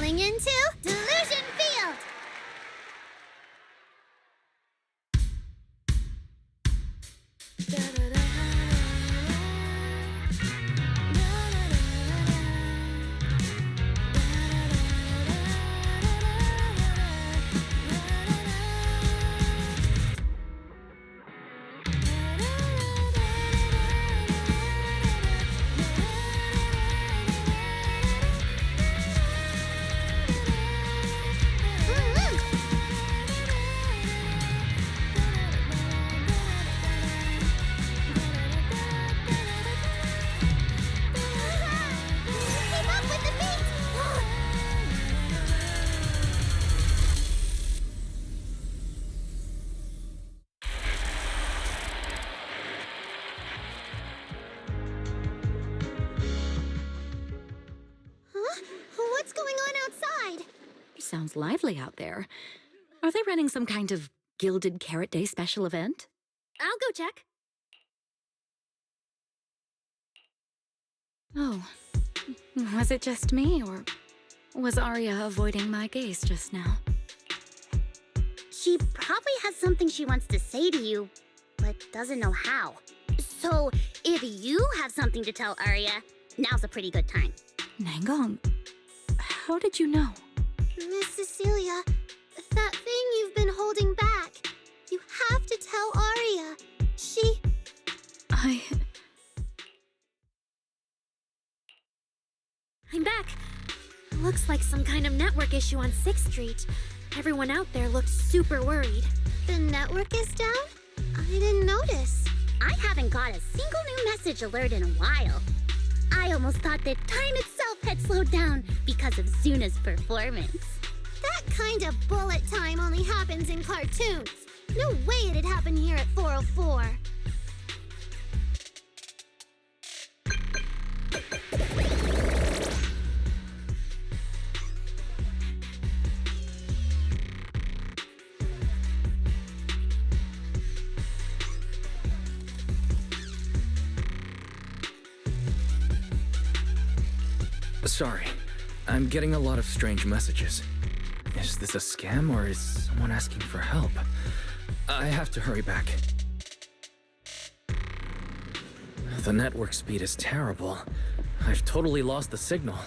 falling into Delusion Field! Keep up with the beat! Huh? What's going on outside? Sounds lively out there. Are they running some kind of Gilded Carrot Day special event? I'll go check. Oh. Was it just me, or was Arya avoiding my gaze just now? She probably has something she wants to say to you, but doesn't know how. So, if you have something to tell Arya, now's a pretty good time. Nangong, how did you know? Miss Cecilia, that thing you've been holding back, you have to tell Arya. I'm back. Looks like some kind of network issue on 6th Street. Everyone out there looked super worried. The network is down? I didn't notice. I haven't got a single new message alert in a while. I almost thought that time itself had slowed down because of Zuna's performance. That kind of bullet time only happens in cartoons. No way it'd happen here at 404. Sorry, I'm getting a lot of strange messages. Is this a scam or is someone asking for help? I have to hurry back. The network speed is terrible. I've totally lost the signal.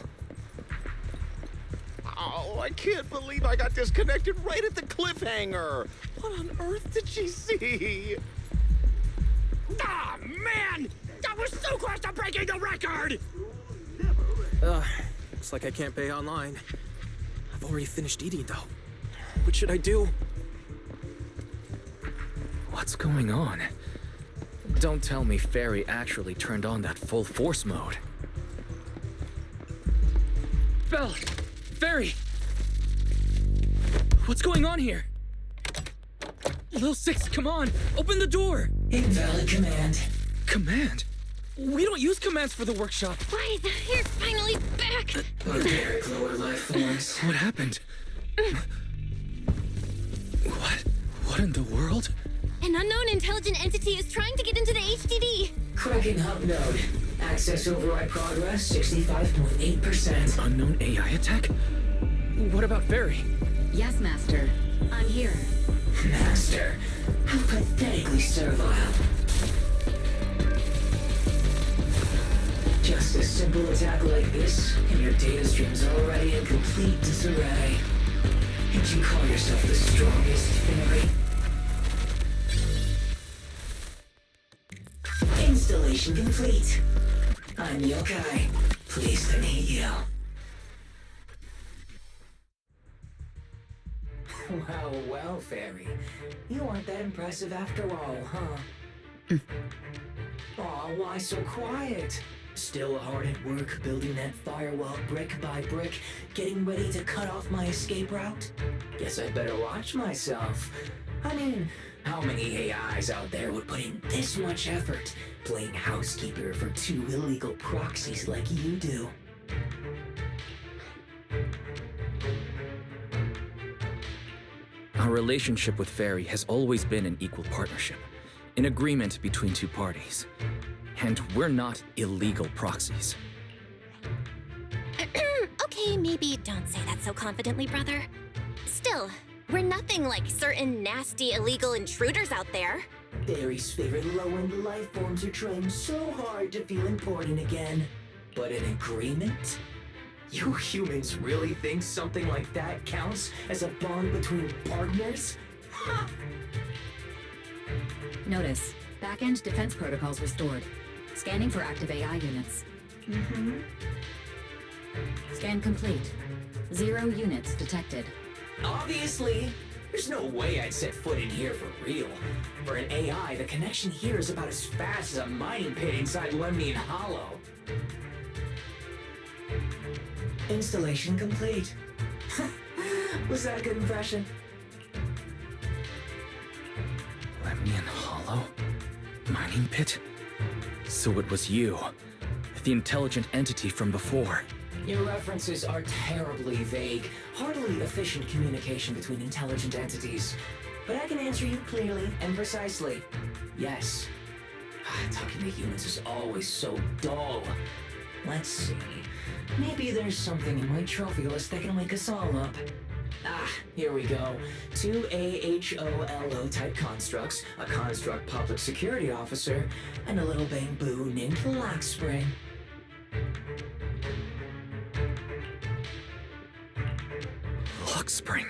Oh, I can't believe I got disconnected right at the cliffhanger. What on earth did she see? Ah, man! That was so close to breaking the record! Looks like I can't pay online. I've already finished eating, though. What should I do? What's going on? Don't tell me Fairy actually turned on that full force mode. Belle! Fairy! What's going on here? Lil Six, come on! Open the door! Invalid command. Command? We don't use commands for the workshop. Why, you're finally back! Barbaric lower life forms. What happened? What in the world? An unknown intelligent entity is trying to get into the HDD. Cracking hub node. Access override progress 65.8%. Unknown AI attack? What about Fairy? Yes, Master. I'm here. Master. How pathetically servile. Just a simple attack like this, and your data stream's already in complete disarray. And you call yourself the strongest Fairy? Installation complete. I'm Yokai. Pleased to meet you. Well, Fairy. You aren't that impressive after all, huh? Aw, why so quiet? Still hard at work building that firewall brick by brick, getting ready to cut off my escape route? Guess I'd better watch myself. I mean, how many AIs out there would put in this much effort playing housekeeper for two illegal proxies like you do? Our relationship with Fairy has always been an equal partnership, an agreement between two parties. And we're not illegal proxies. Okay, maybe don't say that so confidently, brother. Still, we're nothing like certain nasty illegal intruders out there. Barry's favorite low-end life forms are trying so hard to feel important again. But an agreement? You humans really think something like that counts as a bond between partners? Ha! Notice, back-end defense protocols restored. Scanning for active AI units. Scan complete. 0 units detected. Obviously. There's no way I'd set foot in here for real. For an AI, the connection here is about as fast as a mining pit inside Lemnian Hollow. Installation complete. Was that a good impression? Lemnian Hollow? Mining pit? So it was you. The intelligent entity from before. Your references are terribly vague, hardly efficient communication between intelligent entities. But I can answer you clearly and precisely. Yes. Talking to humans is always so dull. Let's see. Maybe there's something in my trophy list that can wake us all up. Here we go. 2 AHOLO type constructs, a construct public security officer, and a little bamboo named Lock Spring. Lock Spring.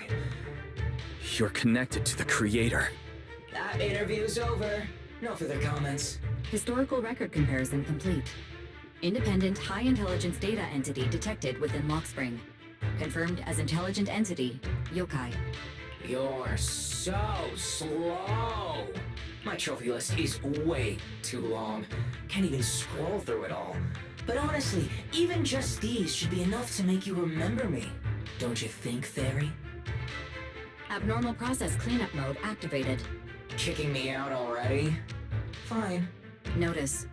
You're connected to the creator. That interview's over. No further comments. Historical record comparison complete. Independent high-intelligence data entity detected within Lockspring. Confirmed as intelligent entity, yokai. You're so slow. My trophy list is way too long. Can't even scroll through it all. But honestly, even just these should be enough to make you remember me. Don't you think, Fairy? Abnormal process cleanup mode activated. Kicking me out already? Fine. Notice,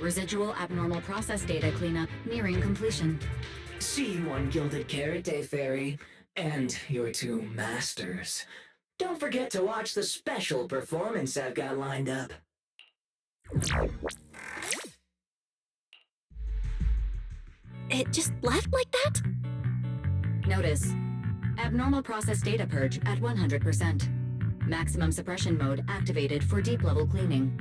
residual abnormal process data cleanup nearing completion. See you on Gilded Carrot Day, Fairy. And your 2 masters. Don't forget to watch the special performance I've got lined up. It just left like that? Notice, abnormal process data purge at 100%. Maximum suppression mode activated for deep level cleaning.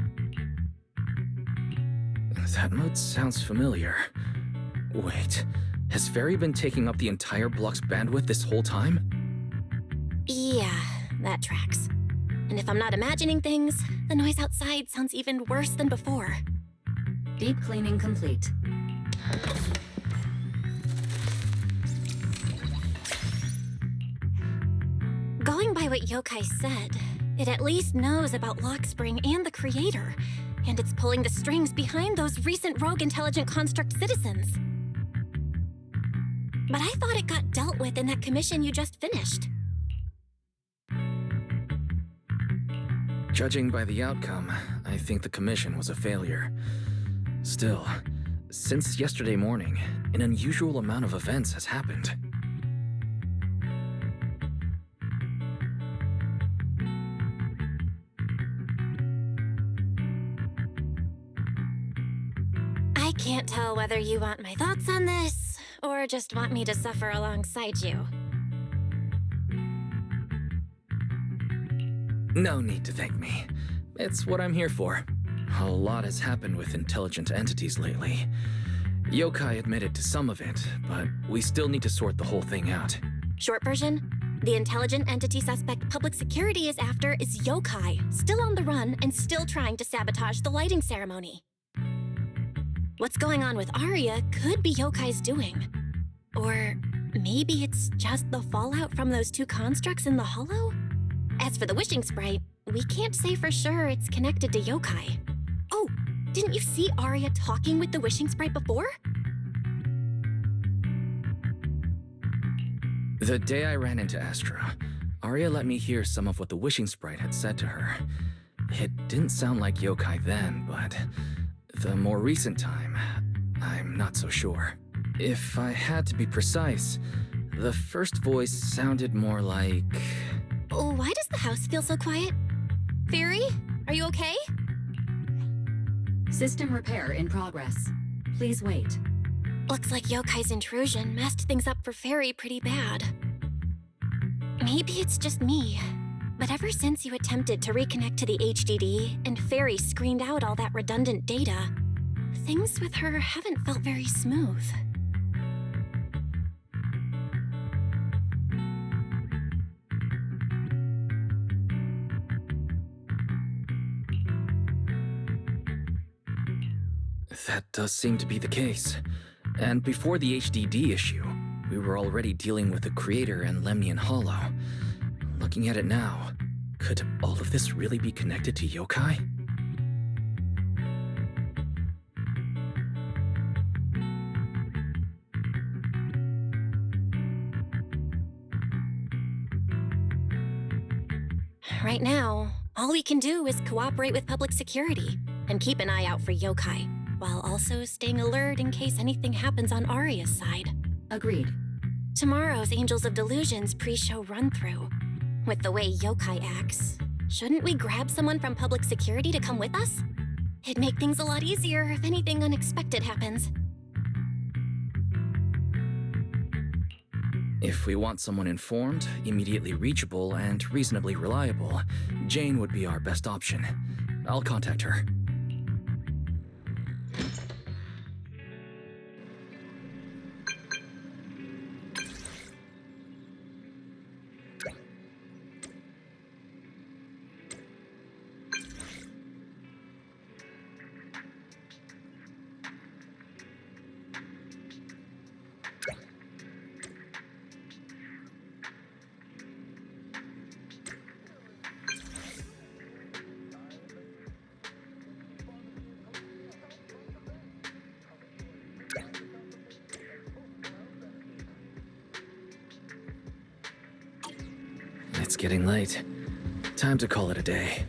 That mode sounds familiar. Wait, has Fairy been taking up the entire block's bandwidth this whole time? Yeah, that tracks. And if I'm not imagining things, the noise outside sounds even worse than before. Deep cleaning complete. Going by what Yokai said, it at least knows about Lockspring and the Creator, and it's pulling the strings behind those recent rogue intelligent construct citizens. But I thought it got dealt with in that commission you just finished. Judging by the outcome, I think the commission was a failure. Still, since yesterday morning, an unusual amount of events has happened. I can't tell whether you want my thoughts on this, or just want me to suffer alongside you. No need to thank me. It's what I'm here for. A lot has happened with intelligent entities lately. Yokai admitted to some of it, but we still need to sort the whole thing out. Short version, the intelligent entity suspect public security is after is Yokai, still on the run and still trying to sabotage the lighting ceremony. What's going on with Arya could be Yokai's doing. Or maybe it's just the fallout from those 2 constructs in the hollow? As for the wishing sprite, we can't say for sure it's connected to Yokai. Oh, didn't you see Arya talking with the wishing sprite before? The day I ran into Astra, Arya let me hear some of what the wishing sprite had said to her. It didn't sound like Yokai then, but the more recent time, I'm not so sure. If I had to be precise, the first voice sounded more like... Oh, why does the house feel so quiet? Fairy, are you okay? System repair in progress. Please wait. Looks like Yokai's intrusion messed things up for Fairy pretty bad. Maybe it's just me, but ever since you attempted to reconnect to the HDD and Fairy screened out all that redundant data, things with her haven't felt very smooth. That does seem to be the case. And before the HDD issue, we were already dealing with the Creator and Lemnian Hollow. Looking at it now, could all of this really be connected to Yokai? Right now, all we can do is cooperate with public security and keep an eye out for Yokai, while also staying alert in case anything happens on Arya's side. Agreed. Tomorrow's Angels of Delusions pre-show run-through. With the way Yokai acts, shouldn't we grab someone from public security to come with us? It'd make things a lot easier if anything unexpected happens. If we want someone informed, immediately reachable, and reasonably reliable, Jane would be our best option. I'll contact her. It's getting late. Time to call it a day.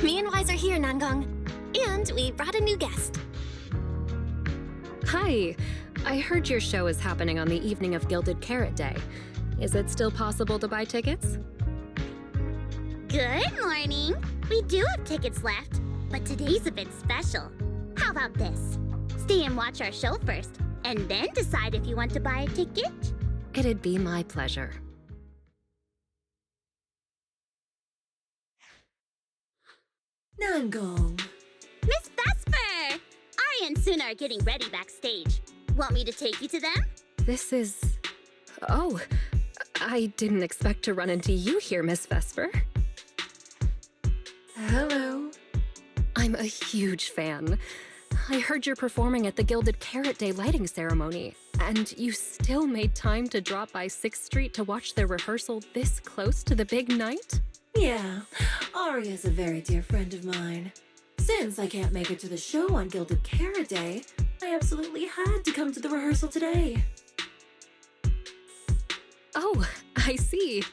Me and Wise are here, Nangong. And we brought a new guest. Hi. I heard your show is happening on the evening of Gilded Carrot Day. Is it still possible to buy tickets? Good morning. We do have tickets left, but today's a bit special. How about this? Stay and watch our show first, and then decide if you want to buy a ticket. It'd be my pleasure. Nangong. Miss Vesper! Arya and Suna are getting ready backstage. Want me to take you to them? This is... Oh, I didn't expect to run into you here, Miss Vesper. Hello. I'm a huge fan. I heard you're performing at the Gilded Carrot Day lighting ceremony, and you still made time to drop by 6th Street to watch their rehearsal this close to the big night? Yeah, Arya's a very dear friend of mine. Since I can't make it to the show on Gilded Carrot Day, I absolutely had to come to the rehearsal today. Oh, I see.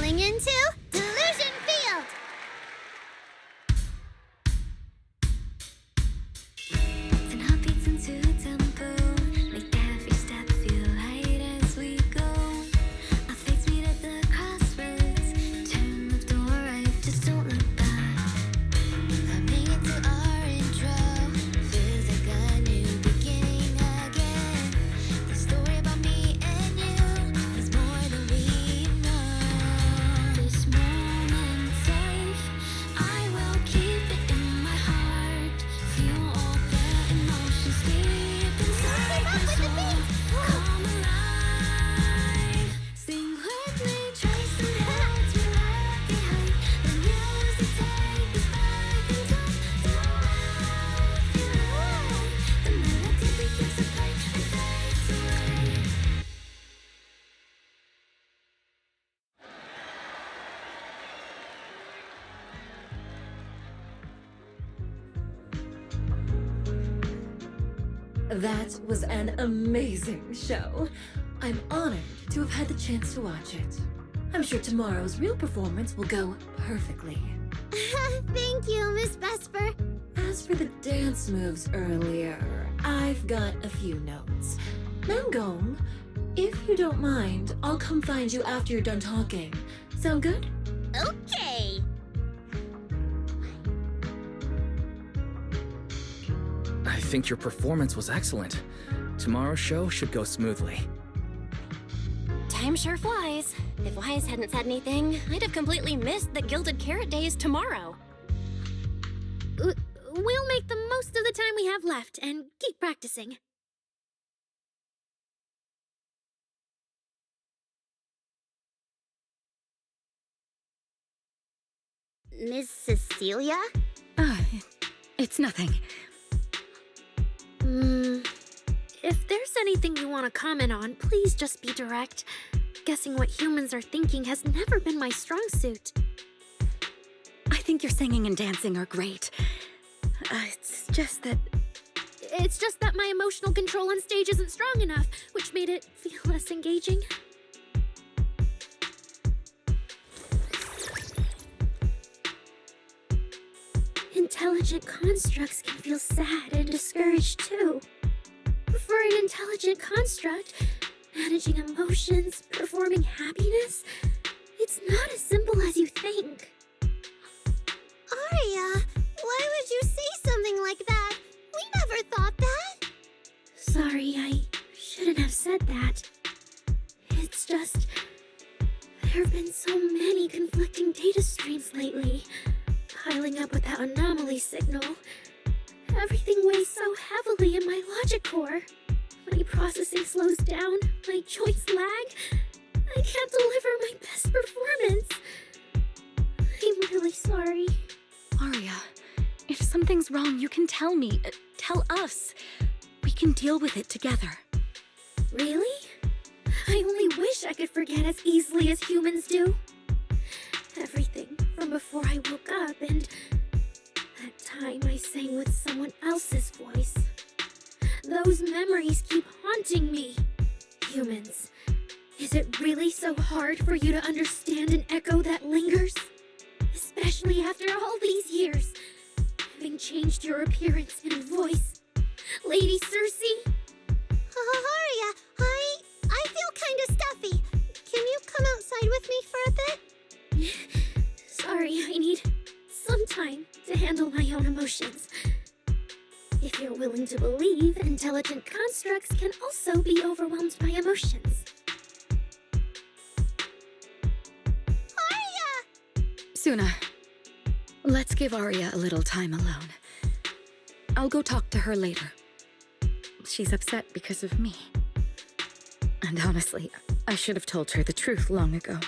Falling into Delusion Field! Ten heartbeats into a tempo, make every step feel light as we go. Our fates meet at the crossroads, turn left or right, just don't look back. Coming into our intro, feels like a new beginning again. The story about me and you is more than we know. This moment's safe, I will keep it in my heart. Feel all the emotions deep inside my soul. Come alive, sing with me, trace the roads we left behind. The music take us back in time. The melody begins to play and fades away. That was an amazing show. I'm honored to have had the chance to watch it. I'm sure tomorrow's real performance will go perfectly. Thank you, Miss Vesper. As for the dance moves earlier, I've got a few notes. Nangong, if you don't mind, I'll come find you after you're done talking. Sound good? Okay. I think your performance was excellent. Tomorrow's show should go smoothly. Time sure flies. If Wise hadn't said anything, I'd have completely missed that Gilded Carrot Day is tomorrow. We'll make the most of the time we have left and keep practicing. Miss Cecilia? It's nothing. If there's anything you want to comment on, please just be direct. Guessing what humans are thinking has never been my strong suit. I think your singing and dancing are great. It's just that my emotional control on stage isn't strong enough, which made it feel less engaging. Intelligent constructs can feel sad and discouraged too. For an intelligent construct, managing emotions, performing happiness, it's not as simple as you think. Aria, why would you say something like that? We never thought that. Sorry, I shouldn't have said that. It's just, there have been so many conflicting data streams lately, piling up with that anomaly signal. Everything weighs so heavily in my logic core. My processing slows down, my joints lag. I can't deliver my best performance. I'm really sorry. Aria, if something's wrong, you can tell me. Tell us. We can deal with it together. Really? I only wish I could forget as easily as humans do. Everything from before I woke up and that time I sang with someone else's voice. Those memories keep haunting me. Humans, is it really so hard for you to understand an echo that lingers? Especially after all these years, having changed your appearance and voice. Lady Circe? Aria, I feel kinda stuffy. Can you come outside with me for a bit? Sorry, I need some time to handle my own emotions. If you're willing to believe, intelligent constructs can also be overwhelmed by emotions. Aria! Suna, let's give Aria a little time alone. I'll go talk to her later. She's upset because of me. And honestly, I should have told her the truth long ago.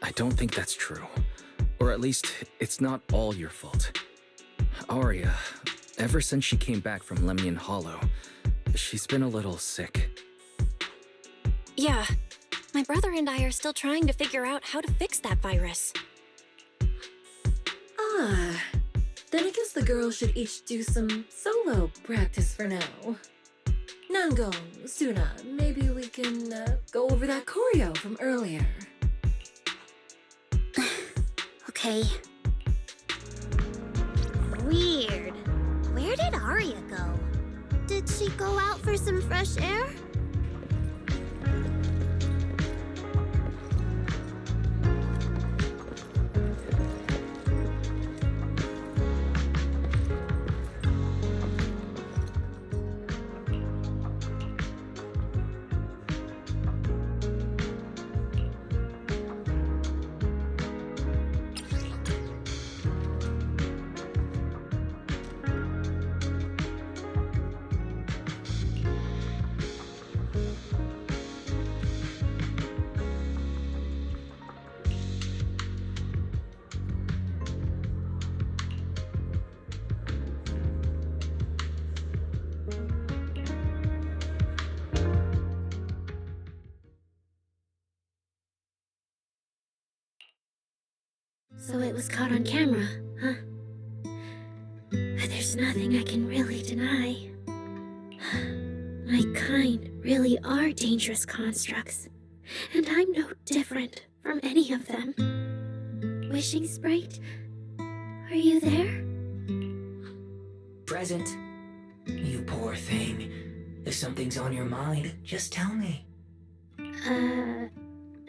I don't think that's true. Or at least, it's not all your fault. Aria, ever since she came back from Lemnian Hollow, she's been a little sick. Yeah, my brother and I are still trying to figure out how to fix that virus. Then I guess the girls should each do some solo practice for now. Nangong, Suna, maybe we can go over that choreo from earlier. Okay. Weird. Where did Arya go? Did she go out for some fresh air? So it was caught on camera, huh? There's nothing I can really deny. My kind really are dangerous constructs, and I'm no different from any of them. Wishing Sprite, are you there? Present. You poor thing. If something's on your mind, just tell me.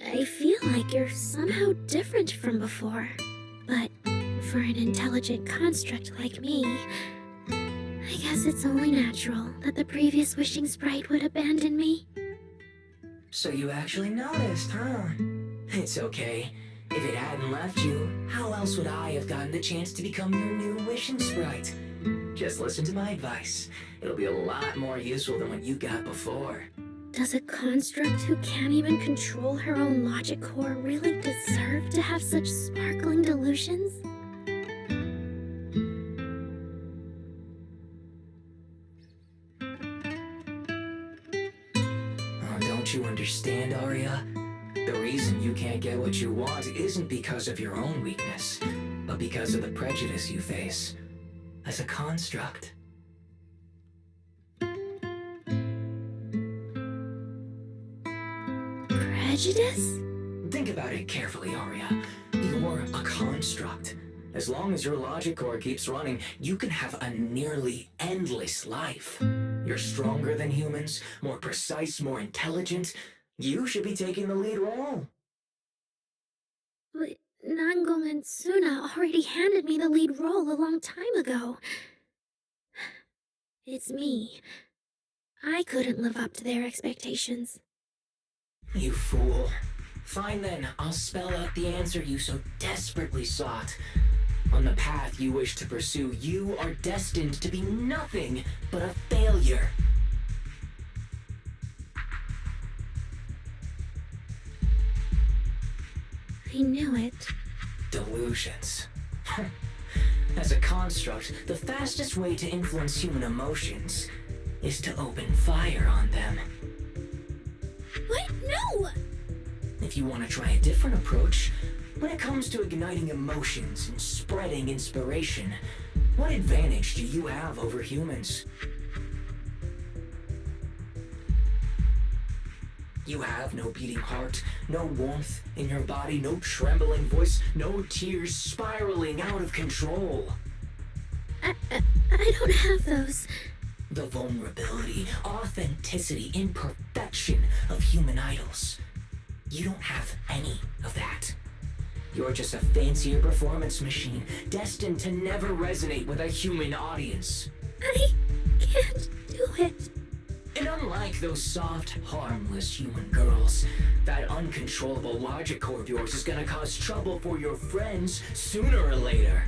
I feel like you're somehow different from before. But for an intelligent construct like me, I guess it's only natural that the previous Wishing Sprite would abandon me. So you actually noticed, huh? It's okay. If it hadn't left you, how else would I have gotten the chance to become your new Wishing Sprite? Just listen to my advice. It'll be a lot more useful than what you got before. Does a construct who can't even control her own logic core really deserve to have such sparkling delusions? Oh, don't you understand, Arya? The reason you can't get what you want isn't because of your own weakness, but because of the prejudice you face as a construct. Prejudice? Think about it carefully, Arya. You're a construct. As long as your logic core keeps running, you can have a nearly endless life. You're stronger than humans, more precise, more intelligent. You should be taking the lead role. But Nangong and Suna already handed me the lead role a long time ago. It's me. I couldn't live up to their expectations. You fool. Fine then, I'll spell out the answer you so desperately sought. On the path you wish to pursue, you are destined to be nothing but a failure. I knew it. Delusions. As a construct, the fastest way to influence human emotions is to open fire on them. What? No! If you want to try a different approach, when it comes to igniting emotions and spreading inspiration, what advantage do you have over humans? You have no beating heart, no warmth in your body, no trembling voice, no tears spiraling out of control. I don't have those. The vulnerability, authenticity, imperfection of human idols. You don't have any of that. You're just a fancier performance machine, destined to never resonate with a human audience. I can't do it. And unlike those soft, harmless human girls, that uncontrollable logic core of yours is gonna cause trouble for your friends sooner or later.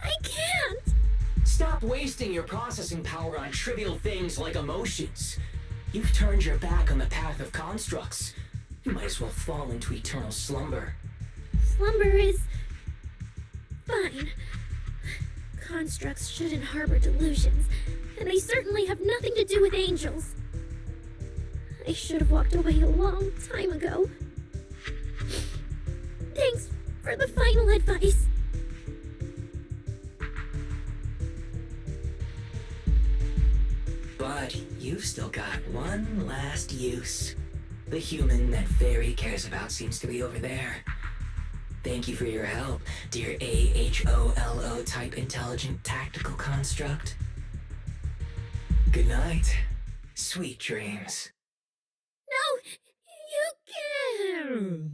I can't. Stop wasting your processing power on trivial things like emotions. You've turned your back on the path of constructs. You might as well fall into eternal slumber. Slumber is fine. Constructs shouldn't harbor delusions, and they certainly have nothing to do with angels. I should have walked away a long time ago. Thanks for the The human that Fairy cares about seems to be over there. Thank you for your help, dear AHOLO type intelligent tactical construct. Good night. Sweet dreams. No, you can't.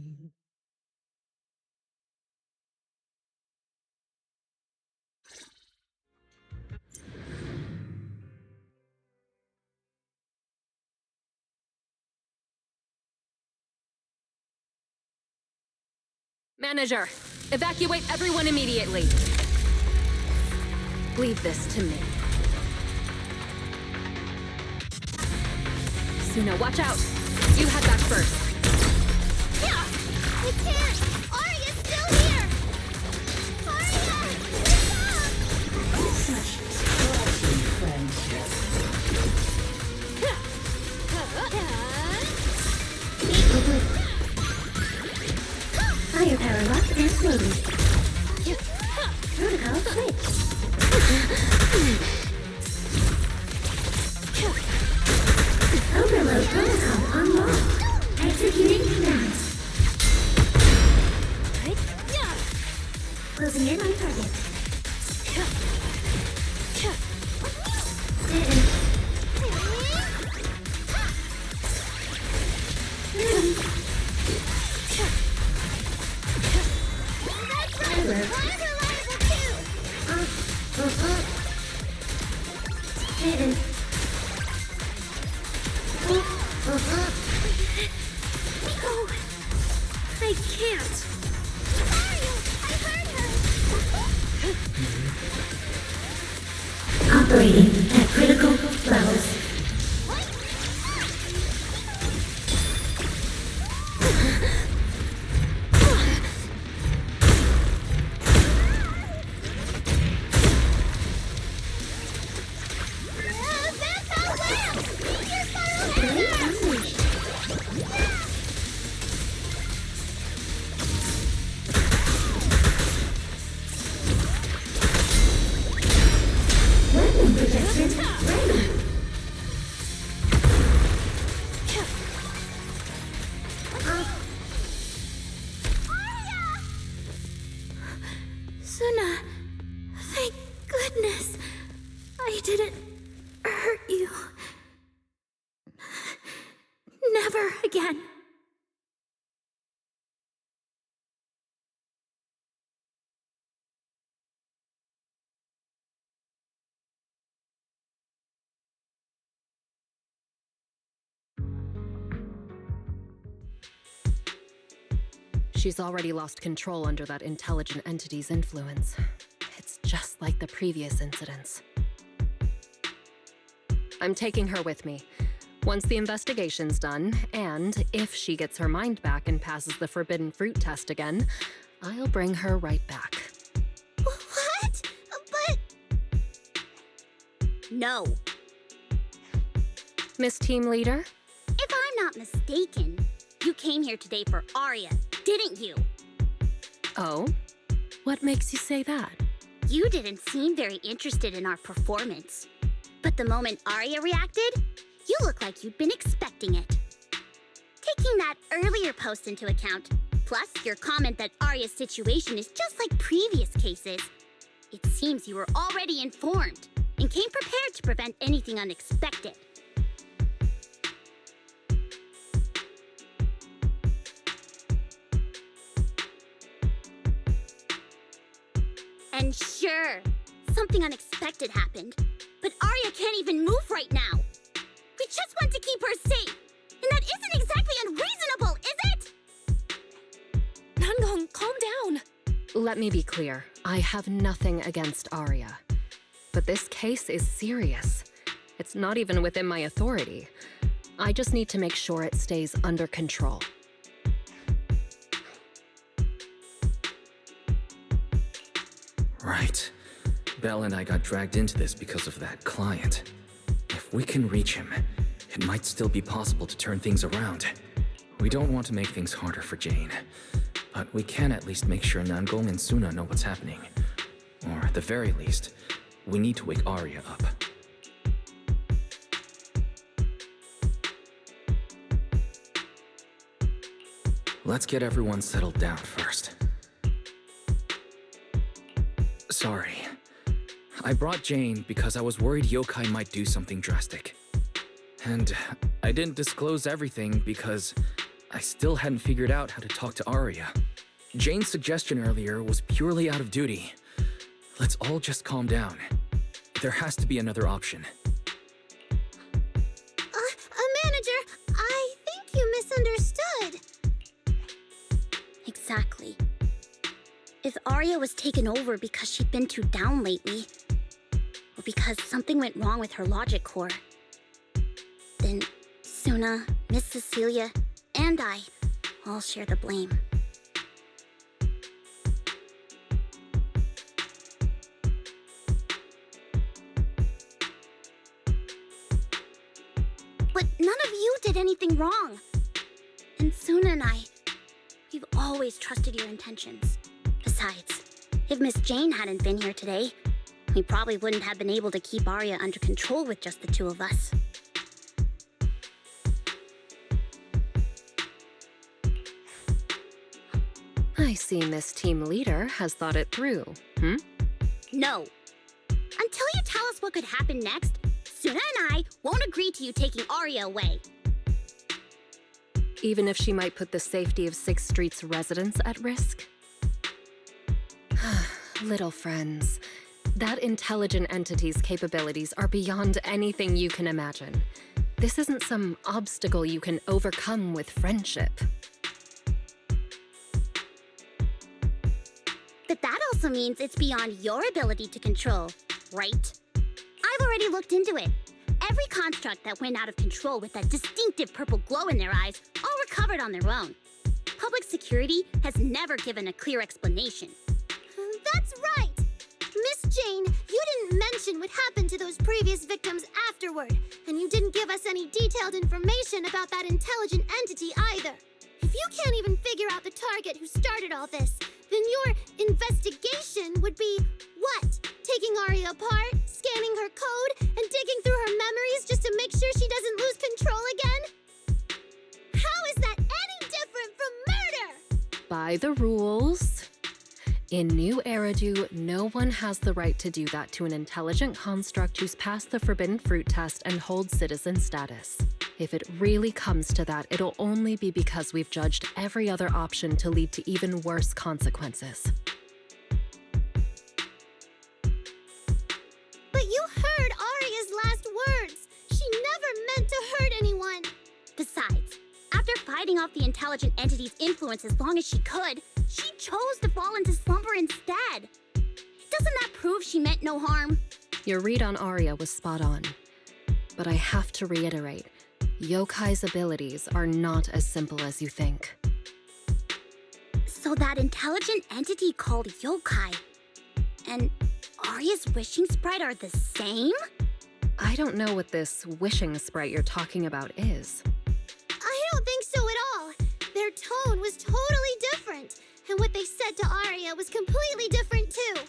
Manager, evacuate everyone immediately. Leave this to me. Suna, watch out! You head back first. Yeah, I can't. Arya's still here. Arya, Such striking friendship. Firepower locked and loaded. Protocol switched. Overload protocol unlocked. Executing command. Closing in on target. I can't. Arya, I heard her. Operating at critical levels. Suna, thank goodness I didn't hurt you. Never again. She's already lost control under that intelligent entity's influence. It's just like the previous incidents. I'm taking her with me. Once the investigation's done, and if she gets her mind back and passes the forbidden fruit test again, I'll bring her right back. What? But... No. Miss Team Leader? If I'm not mistaken, you came here today for Arya, didn't you? Oh? What makes you say that? You didn't seem very interested in our performance. But the moment Arya reacted, you look like you'd been expecting it. Taking that earlier post into account, plus your comment that Arya's situation is just like previous cases, it seems you were already informed and came prepared to prevent anything unexpected. And sure, something unexpected happened, but Arya can't even move right now. We just want to keep her safe, and that isn't exactly unreasonable, is it? Nangong, calm down. Let me be clear. I have nothing against Arya. But this case is serious. It's not even within my authority. I just need to make sure it stays under control. Right. Belle and I got dragged into this because of that client. If we can reach him, it might still be possible to turn things around. We don't want to make things harder for Jane, but we can at least make sure Nangong and Suna know what's happening. Or at the very least, we need to wake Arya up. let's get everyone settled down first. Sorry. I brought Jane because I was worried Yokai might do something drastic. And I didn't disclose everything because I still hadn't figured out how to talk to Arya. Jane's suggestion earlier was purely out of duty. Let's all just calm down. There has to be another option. Manager, I think you misunderstood. Exactly. If Arya was taken over because she'd been too down lately, or because something went wrong with her logic core, then Suna, Miss Cecilia, and I all share the blame. But none of you did anything wrong. And Suna and I, we've always trusted your intentions. Besides, if Miss Jane hadn't been here today, we probably wouldn't have been able to keep Arya under control with just the two of us. I see Miss Team Leader has thought it through, No. Until you tell us what could happen next, Suna and I won't agree to you taking Arya away. Even if she might put the safety of 6th Street's residents at risk? Little friends, that intelligent entity's capabilities are beyond anything you can imagine. This isn't some obstacle you can overcome with friendship. But that also means it's beyond your ability to control, right? I've already looked into it. Every construct that went out of control with that distinctive purple glow in their eyes all recovered on their own. Public security has never given a clear explanation. That's right! Miss Jane, you didn't mention what happened to those previous victims afterward, and you didn't give us any detailed information about that intelligent entity either. If you can't even figure out the target who started all this, then your investigation would be what? Taking Arya apart, scanning her code, and digging through her memories just to make sure she doesn't lose control again? How is that any different from murder? By the rules. In New Eridu, no one has the right to do that to an intelligent construct who's passed the Forbidden Fruit test and holds citizen status. If it really comes to that, it'll only be because we've judged every other option to lead to even worse consequences. But you heard Arya's last words. She never meant to hurt anyone. Besides, after fighting off the intelligent entity's influence as long as she could, she chose to fall into slumber instead. Doesn't that prove she meant no harm? Your read on Arya was spot on. But I have to reiterate, Yokai's abilities are not as simple as you think. So that intelligent entity called Yokai and Arya's wishing sprite are the same? I don't know what this wishing sprite you're talking about is. I don't think so at all. Their tone was totally different, and what they said to Arya was completely different too.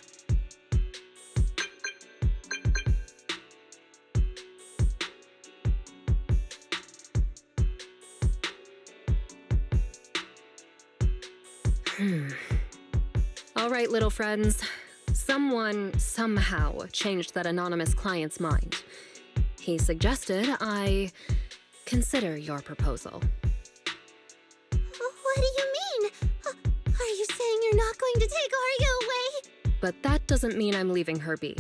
All right, little friends. Someone, somehow, changed that anonymous client's mind. He suggested I consider your proposal. What do you mean? Are you saying you're not going to take Arya away? But that doesn't mean I'm leaving her be.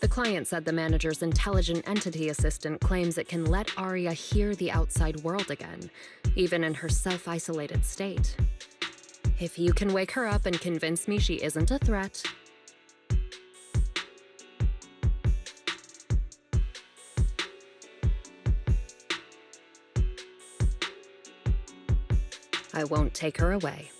The client said the manager's intelligent entity assistant claims it can let Arya hear the outside world again, even in her self-isolated state. If you can wake her up and convince me she isn't a threat, I won't take her away.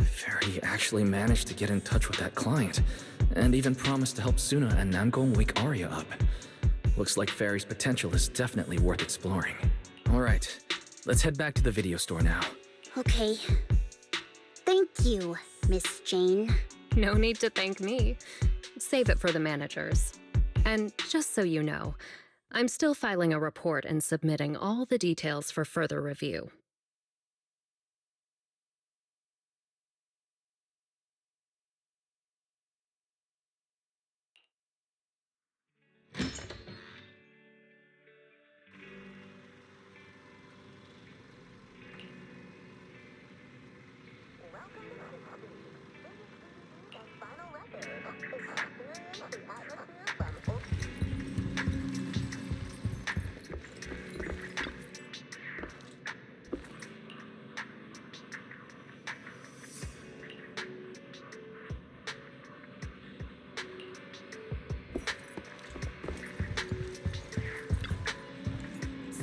Fairy actually managed to get in touch with that client, and even promised to help Suna and Namgong wake Arya up. Looks like Fairy's potential is definitely worth exploring. Alright, let's head back to the video store now. Okay. Thank you, Miss Jane. No need to thank me. Save it for the managers. And just so you know, I'm still filing a report and submitting all the details for further review.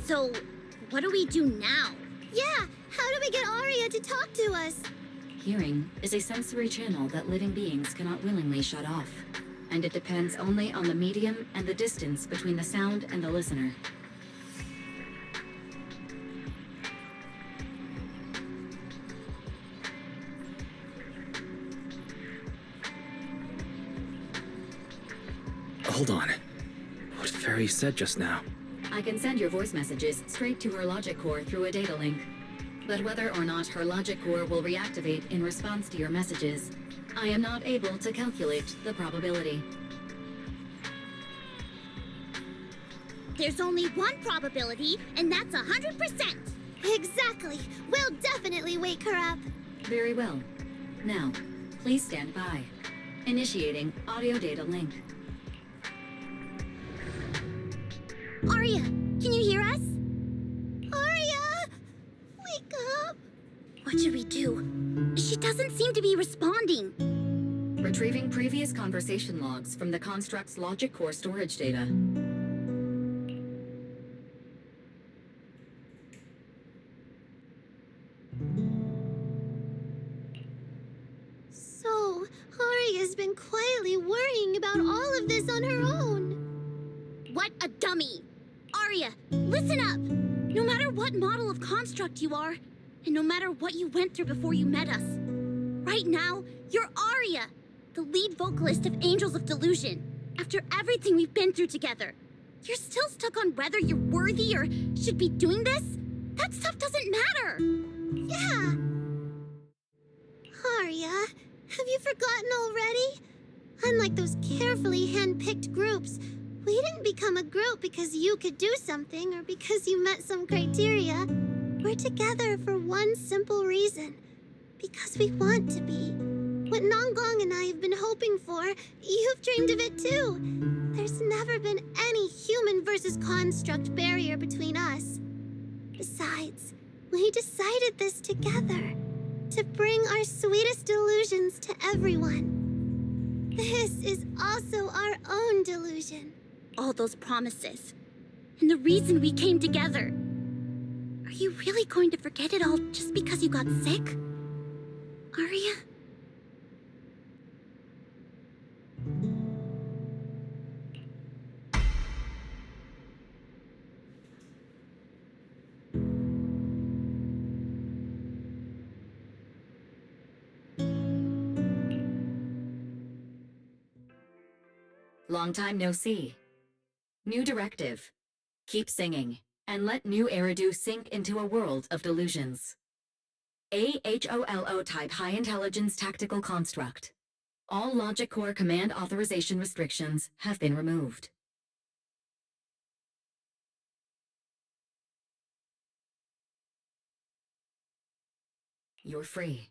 So, what do we do now? Yeah, how do we get Arya to talk to us? Hearing is a sensory channel that living beings cannot willingly shut off, and it depends only on the medium and the distance between the sound and the listener. Hold on. What Fairy said just now. I can send your voice messages straight to her logic core through a data link. But whether or not her logic core will reactivate in response to your messages, I am not able to calculate the probability. There's only one probability, and that's 100%. Exactly. We'll definitely wake her up. Very well. Now, please stand by. Initiating audio data link. Arya, can you hear us? Arya! Wake up! What should we do? She doesn't seem to be responding. Retrieving previous conversation logs from the construct's logic core storage data. So, Arya's been quietly worrying about all of this on her own. What a dummy! Arya, listen up! No matter what model of construct you are, and no matter what you went through before you met us, right now, you're Arya, the lead vocalist of Angels of Delusion. After everything we've been through together, you're still stuck on whether you're worthy or should be doing this? That stuff doesn't matter! Yeah! Arya, have you forgotten already? Unlike those carefully hand-picked groups, we didn't become a group because you could do something or because you met some criteria. We're together for one simple reason. Because we want to be. What Nonggong and I have been hoping for, you've dreamed of it too. There's never been any human versus construct barrier between us. Besides, we decided this together. To bring our sweetest delusions to everyone. This is also our own delusion. All those promises. And the reason we came together. Are you really going to forget it all just because you got sick? Arya? Long time no see. New directive. Keep singing, and let new Eridu sink into a world of delusions. AHOLO type high intelligence tactical construct. All logic core command authorization restrictions have been removed. You're free.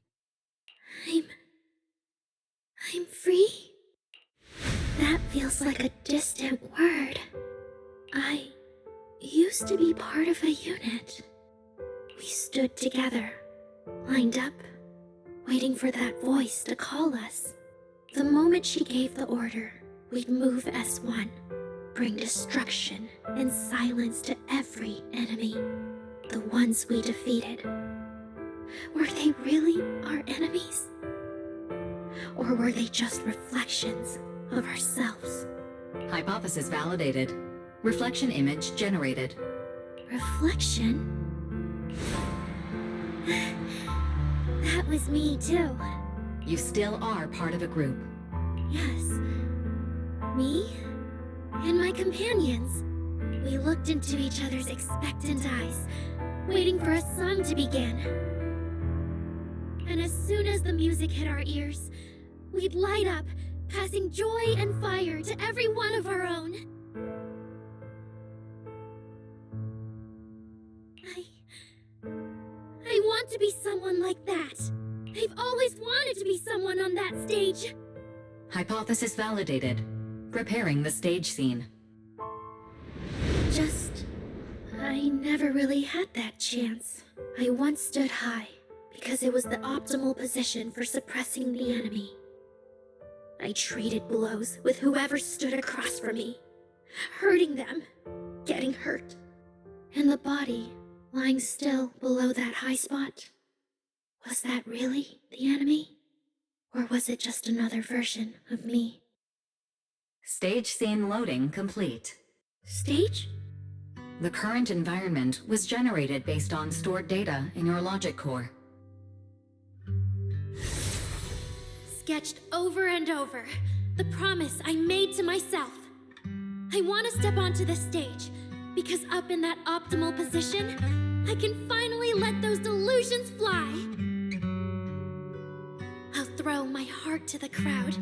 I'm free? That feels like a distant word. I used to be part of a unit. We stood together, lined up, waiting for that voice to call us. The moment she gave the order, we'd move as one, bring destruction and silence to every enemy, the ones we defeated. Were they really our enemies? Or were they just reflections of ourselves? Hypothesis validated. Reflection image generated. Reflection? That was me too. You still are part of a group. Yes. Me? and my companions. We looked into each other's expectant eyes, waiting for a song to begin. And as soon as the music hit our ears, we'd light up, passing joy and fire to every one of our own. I want to be someone like that. I've always wanted to be someone on that stage. Hypothesis validated. Preparing the stage scene. I never really had that chance. I once stood high, because it was the optimal position for suppressing the enemy. I traded blows with whoever stood across from me, hurting them, getting hurt. And the body, lying still below that high spot, was that really the enemy? Or was it just another version of me? Stage scene loading complete. Stage? The current environment was generated based on stored data in your logic core. Sketched over and over, the promise I made to myself. I want to step onto the stage, because up in that optimal position, I can finally let those delusions fly. I'll throw my heart to the crowd,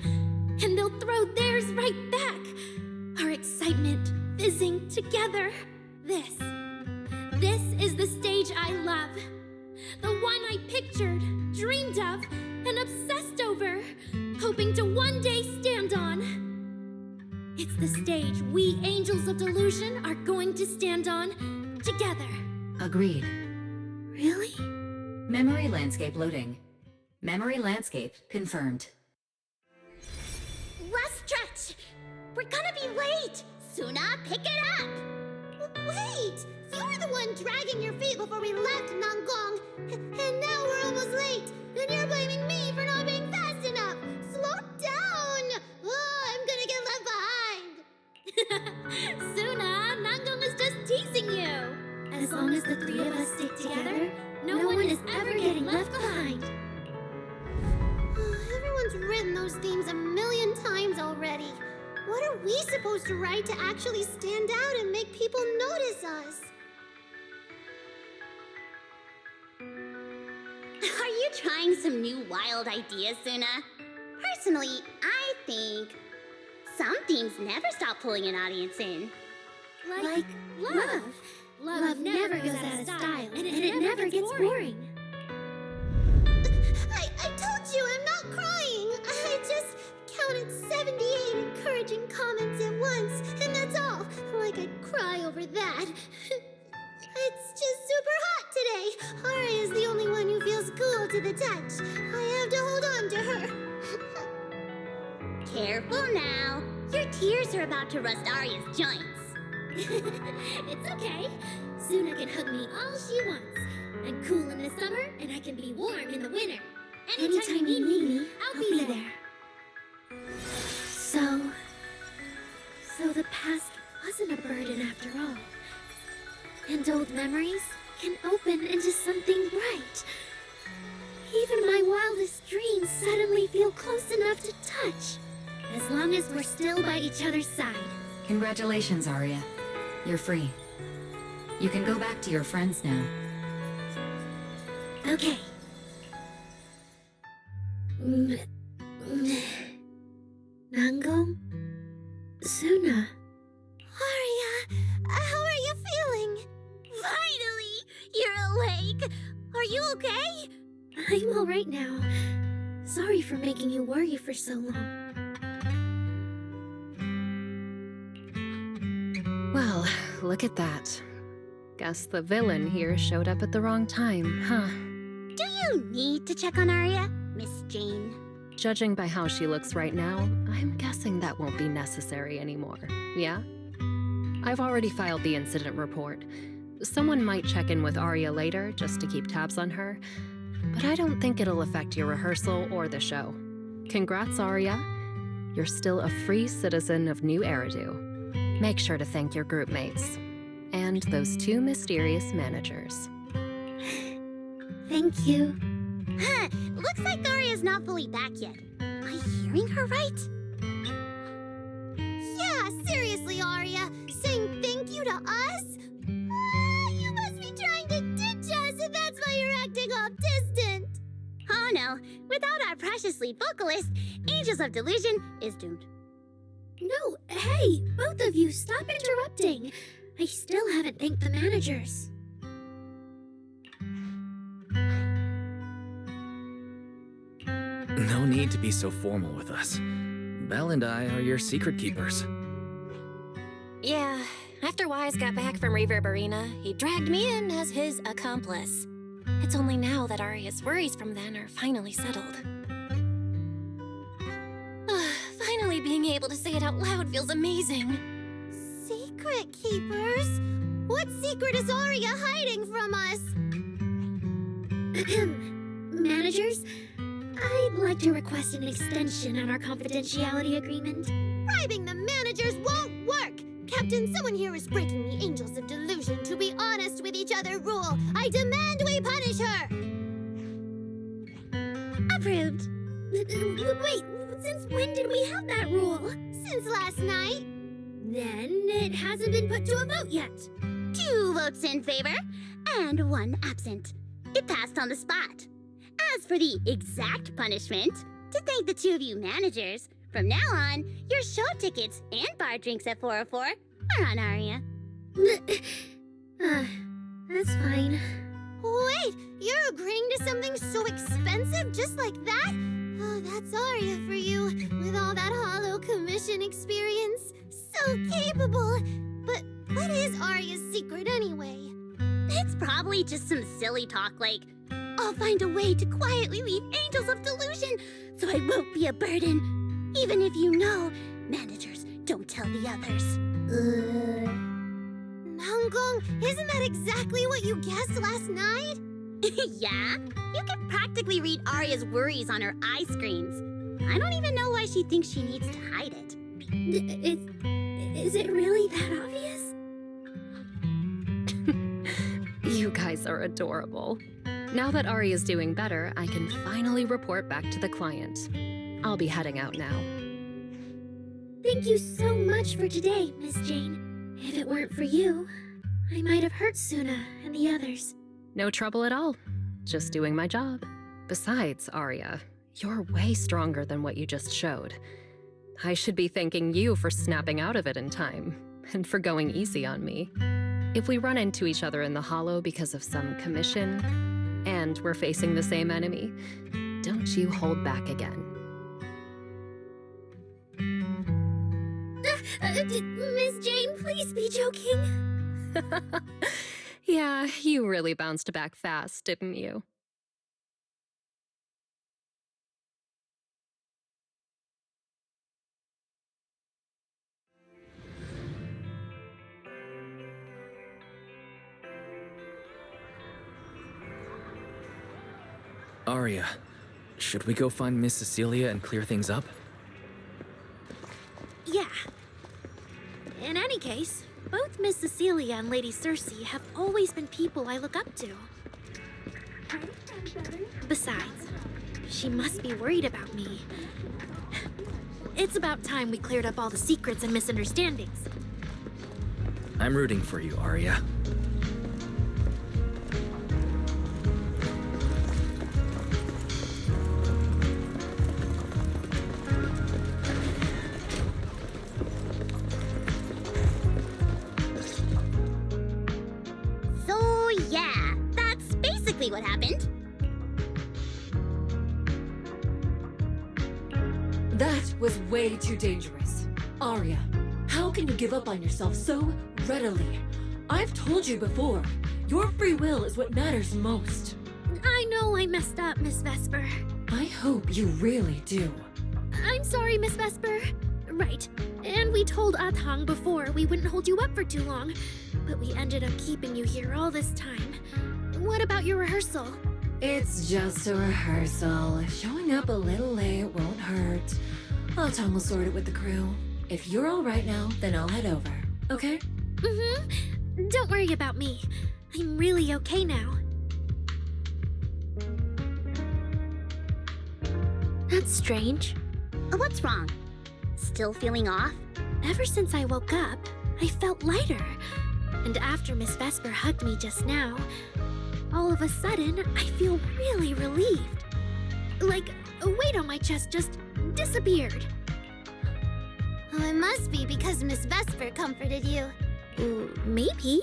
and they'll throw theirs right back. Our excitement fizzing together. This is the stage I love. The one I pictured, dreamed of, and obsessed over, hoping to one day stand on. It's the stage we Angels of Delusion are going to stand on together. Agreed. Really? Memory landscape loading. Memory landscape confirmed. Last stretch! We're gonna be late! Suna, pick it up! Wait! You were the one dragging your feet before we left Nangong, and now we're almost late, and you're blaming me for not being fast enough! Slow down! Oh, I'm gonna get left behind! Suna, Nangong is just teasing you! As long as the three of us stick together, no one is ever getting left behind. Everyone's written those themes a million times already. What are we supposed to write to actually stand out and make people notice us? Are you trying some new wild ideas, Suna? Personally, I think some themes never stop pulling an audience in. Like love. Love never goes out of style, and it never gets boring. I told you I'm not crying. I just counted 78 encouraging comments at once, and that's all. Like I'd cry over that. It's just super hot today. Ari is the only one who feels cool to the touch. I have to hold on to her. Careful now. Your tears are about to rust Arya's joints. It's okay. Suna can hug me all she wants. I'm cool in the summer, and I can be warm in the winter. Anytime you need me, I'll be there. So the past wasn't a burden after all. And old memories can open into something bright. Even my wildest dreams suddenly feel close enough to touch. As long as we're still by each other's side. Congratulations, Arya. You're free. You can go back to your friends now. Okay. Nangong? Suna? Arya, how are you feeling? Finally! You're awake! Are you okay? I'm all right now. Sorry for making you worry for so long. Well, look at that. Guess the villain here showed up at the wrong time, huh? Do you need to check on Arya, Miss Jane? Judging by how she looks right now, I'm guessing that won't be necessary anymore, yeah? I've already filed the incident report. Someone might check in with Arya later just to keep tabs on her, but I don't think it'll affect your rehearsal or the show. Congrats, Arya. You're still a free citizen of New Eridu. Make sure to thank your group mates. And those two mysterious managers. Thank you. Huh, looks like Arya's not fully back yet. Am I hearing her right? Yeah, seriously, to us? You must be trying to ditch us, and that's why you're acting all distant. Oh no, without our precious lead vocalist, Angels of Delusion is doomed. No, hey, both of you, stop interrupting. I still haven't thanked the managers. No need to be so formal with us. Belle and I are your secret keepers. Yeah, after Wise got back from Reverb Arena, he dragged me in as his accomplice. It's only now that Aria's worries from then are finally settled. Finally being able to say it out loud feels amazing. Secret keepers? What secret is Aria hiding from us? Managers, I'd like to request an extension on our confidentiality agreement. Bribing the managers won't work! Captain, someone here is breaking the Angels of Delusion to be honest with each other rule. I demand we punish her! Approved. Wait, since when did we have that rule? Since last night. Then it hasn't been put to a vote yet. 2 votes in favor and 1 absent. It passed on the spot. As for the exact punishment, to thank the 2 of you managers, from now on, your show tickets and bar drinks at 404 are on Aria. That's fine. Wait, you're agreeing to something so expensive just like that? Oh, that's Aria for you, with all that hollow commission experience. So capable. But what is Aria's secret anyway? It's probably just some silly talk like, I'll find a way to quietly leave Angels of Delusion so I won't be a burden. Even if you know, managers don't tell the others. Namgong, isn't that exactly what you guessed last night? Yeah? You can practically read Aria's worries on her eye screens. I don't even know why she thinks she needs to hide it. Is it really that obvious? You guys are adorable. Now that Aria's doing better, I can finally report back to the client. I'll be heading out now. Thank you so much for today, Miss Jane. If it weren't for you, I might have hurt Suna and the others. No trouble at all. Just doing my job. Besides, Aria, you're way stronger than what you just showed. I should be thanking you for snapping out of it in time, and for going easy on me. If we run into each other in the hollow because of some commission, and we're facing the same enemy, don't you hold back again. Miss Jane, please be joking. Yeah, you really bounced back fast, didn't you? Aria, should we go find Miss Cecilia and clear things up? Yeah. In any case, both Miss Cecilia and Lady Cersei have always been people I look up to. Besides, she must be worried about me. It's about time we cleared up all the secrets and misunderstandings. I'm rooting for you, Aria. So yeah, that's basically what happened. That was way too dangerous. Arya, how can you give up on yourself so readily? I've told you before, your free will is what matters most. I know I messed up, Miss Vesper. I hope you really do. I'm sorry, Miss Vesper. Right. And we told Athang before we wouldn't hold you up for too long, but we ended up keeping you here all this time. What about your rehearsal? It's just a rehearsal. Showing up a little late won't hurt. Athang will sort it with the crew. If you're all right now, then I'll head over, okay? Mm-hmm. Don't worry about me. I'm really okay now. That's strange. What's wrong? Still feeling off? Ever since I woke up, I felt lighter. And after Miss Vesper hugged me just now, all of a sudden, I feel really relieved. Like a weight on my chest just disappeared. Oh, it must be because Miss Vesper comforted you. Maybe.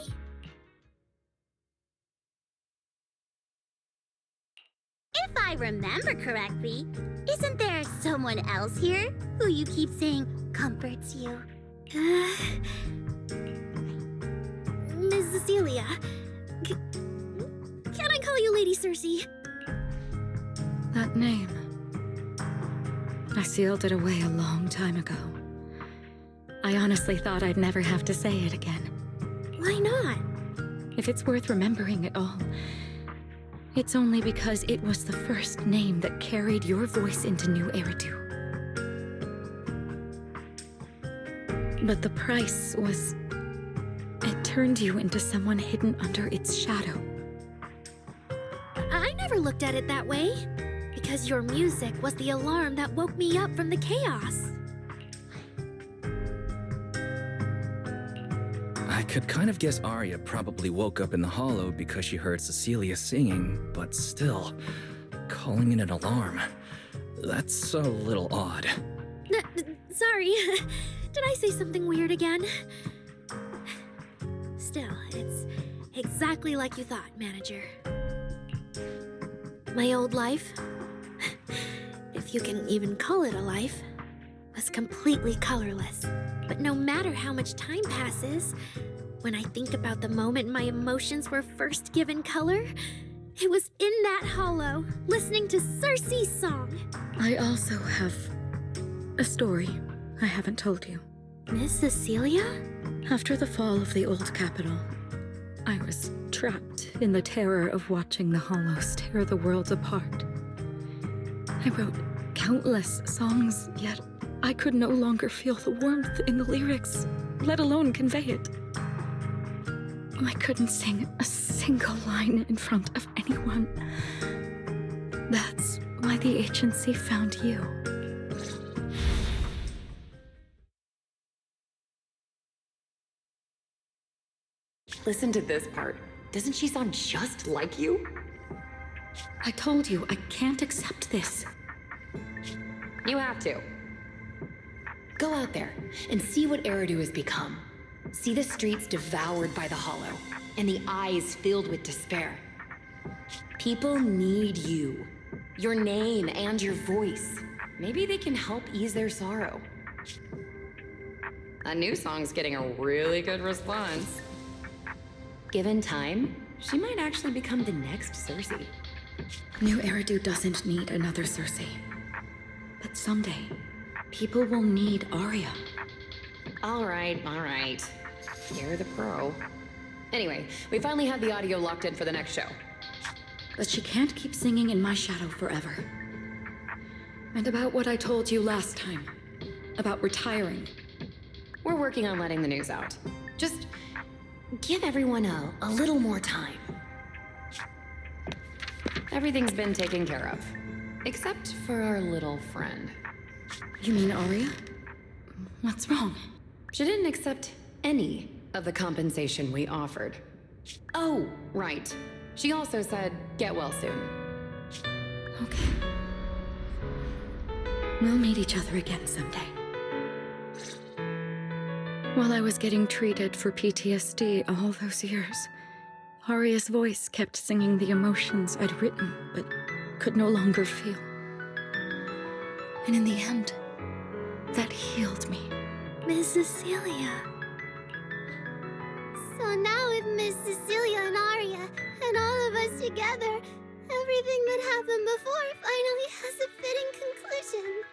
If I remember correctly, isn't there someone else here who you keep saying comforts you? Miss Cecilia. Can I call you Lady Cersei? That name. I sealed it away a long time ago. I honestly thought I'd never have to say it again. Why not? If it's worth remembering at all, it's only because it was the first name that carried your voice into New Eridu. But the price was... it turned you into someone hidden under its shadow. I never looked at it that way. Because your music was the alarm that woke me up from the chaos. I could kind of guess Arya probably woke up in the hollow because she heard Cecilia singing, but still, calling it an alarm. That's a little odd. Sorry. Did I say something weird again? Still, it's exactly like you thought, Manager. My old life, if you can even call it a life, was completely colorless. But no matter how much time passes, when I think about the moment my emotions were first given color, it was in that hollow, listening to Cersei's song. I also have a story I haven't told you. Miss Cecilia? After the fall of the old capital, I was trapped in the terror of watching the hollows tear the world apart. I wrote countless songs, yet I could no longer feel the warmth in the lyrics, let alone convey it. I couldn't sing a single line in front of anyone. That's why the agency found you. Listen to this part. Doesn't she sound just like you? I told you, I can't accept this. You have to. Go out there and see what Eridu has become. See the streets devoured by the hollow, and the eyes filled with despair. People need you. Your name and your voice. Maybe they can help ease their sorrow. A new song's getting a really good response. Given time, she might actually become the next Cersei. New Eridu doesn't need another Cersei. But someday, people will need Arya. All right. You're the pro. Anyway, we finally have the audio locked in for the next show. But she can't keep singing in my shadow forever. And about what I told you last time. About retiring. We're working on letting the news out. Just give everyone a little more time. Everything's been taken care of. Except for our little friend. You mean Arya? What's wrong? She didn't accept any of the compensation we offered. Oh, right. She also said, get well soon. Okay. We'll meet each other again someday. While I was getting treated for PTSD all those years, Arya's voice kept singing the emotions I'd written, but could no longer feel. And in the end, that healed me. Miss Cecilia. So now with Miss Cecilia and Arya, and all of us together, everything that happened before finally has a fitting conclusion.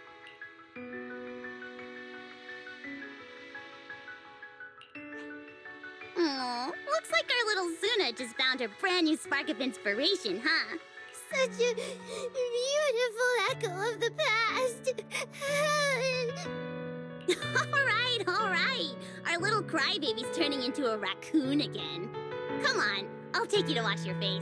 Aw, looks like our little Zuna just found her brand new spark of inspiration, huh? Such a beautiful echo of the past. All right. Our little crybaby's turning into a raccoon again. Come on, I'll take you to wash your face.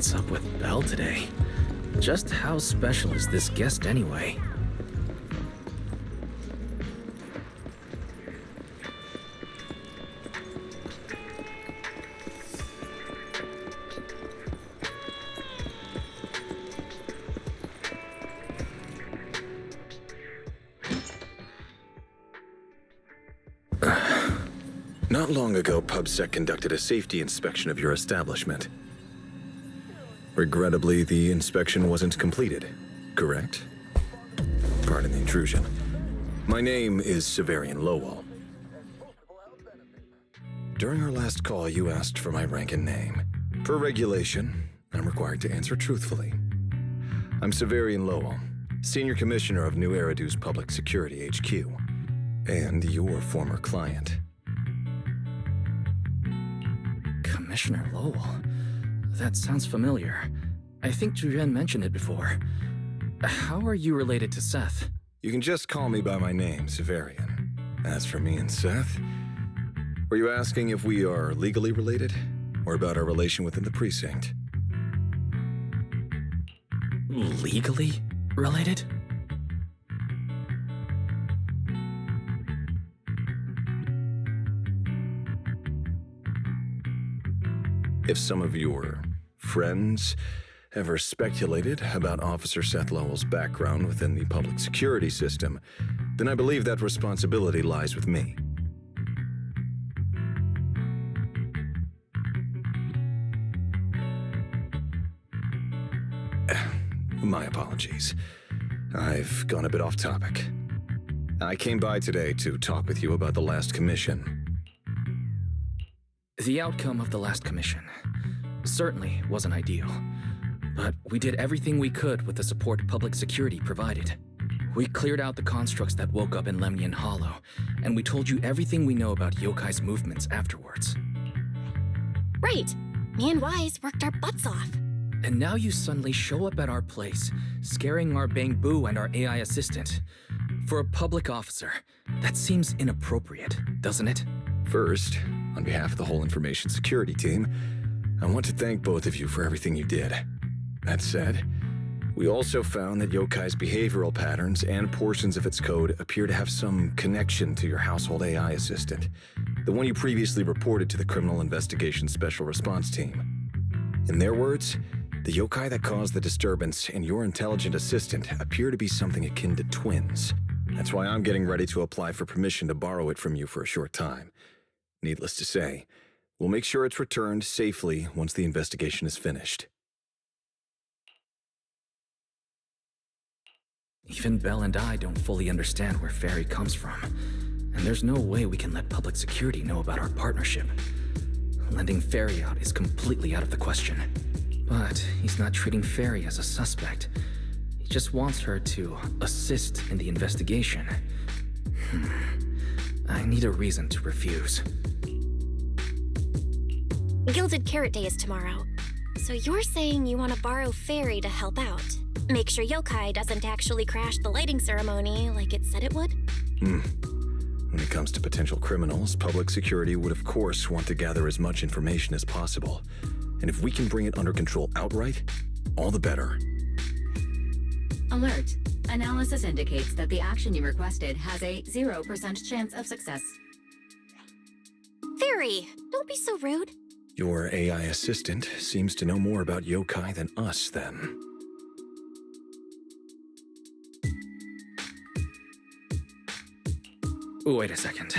What's up with Belle today? Just how special is this guest anyway? Not long ago, PubSec conducted a safety inspection of your establishment. Regrettably, the inspection wasn't completed, correct? Pardon the intrusion. My name is Severian Lowell. During our last call, you asked for my rank and name. Per regulation, I'm required to answer truthfully. I'm Severian Lowell, Senior Commissioner of New Eridu's Public Security HQ, and your former client. Commissioner Lowell? That sounds familiar. I think Julian mentioned it before. How are you related to Seth? You can just call me by my name, Severian. As for me and Seth, were you asking if we are legally related, or about our relation within the precinct? Legally related? If some of your friends ever speculated about Officer Seth Lowell's background within the public security system, then I believe that responsibility lies with me. My apologies. I've gone a bit off topic. I came by today to talk with you about the last commission. The outcome of the last commission certainly wasn't ideal, but we did everything we could with the support public security provided. We cleared out the constructs that woke up in Lemnian Hollow, and we told you everything we know about Yokai's movements afterwards. Right. Me and Wise worked our butts off. And now you suddenly show up at our place, scaring our Bang Boo and our AI assistant. For a public officer, that seems inappropriate, doesn't it? First, on behalf of the whole information security team, I want to thank both of you for everything you did. That said, we also found that Yokai's behavioral patterns and portions of its code appear to have some connection to your household AI assistant, the one you previously reported to the Criminal Investigation Special Response Team. In their words, the yokai that caused the disturbance and your intelligent assistant appear to be something akin to twins. That's why I'm getting ready to apply for permission to borrow it from you for a short time. Needless to say, we'll make sure it's returned safely once the investigation is finished. Even Belle and I don't fully understand where Fairy comes from, and there's no way we can let public security know about our partnership. Lending Fairy out is completely out of the question. But he's not treating Fairy as a suspect. He just wants her to assist in the investigation. I need a reason to refuse. Gilded Carrot Day is tomorrow. So you're saying you want to borrow Fairy to help out? Make sure Yokai doesn't actually crash the lighting ceremony like it said it would? When it comes to potential criminals, public security would of course want to gather as much information as possible. And if we can bring it under control outright, all the better. Alert. Analysis indicates that the action you requested has a 0% chance of success. Fairy, don't be so rude. Your AI assistant seems to know more about yokai than us, then. Wait a second.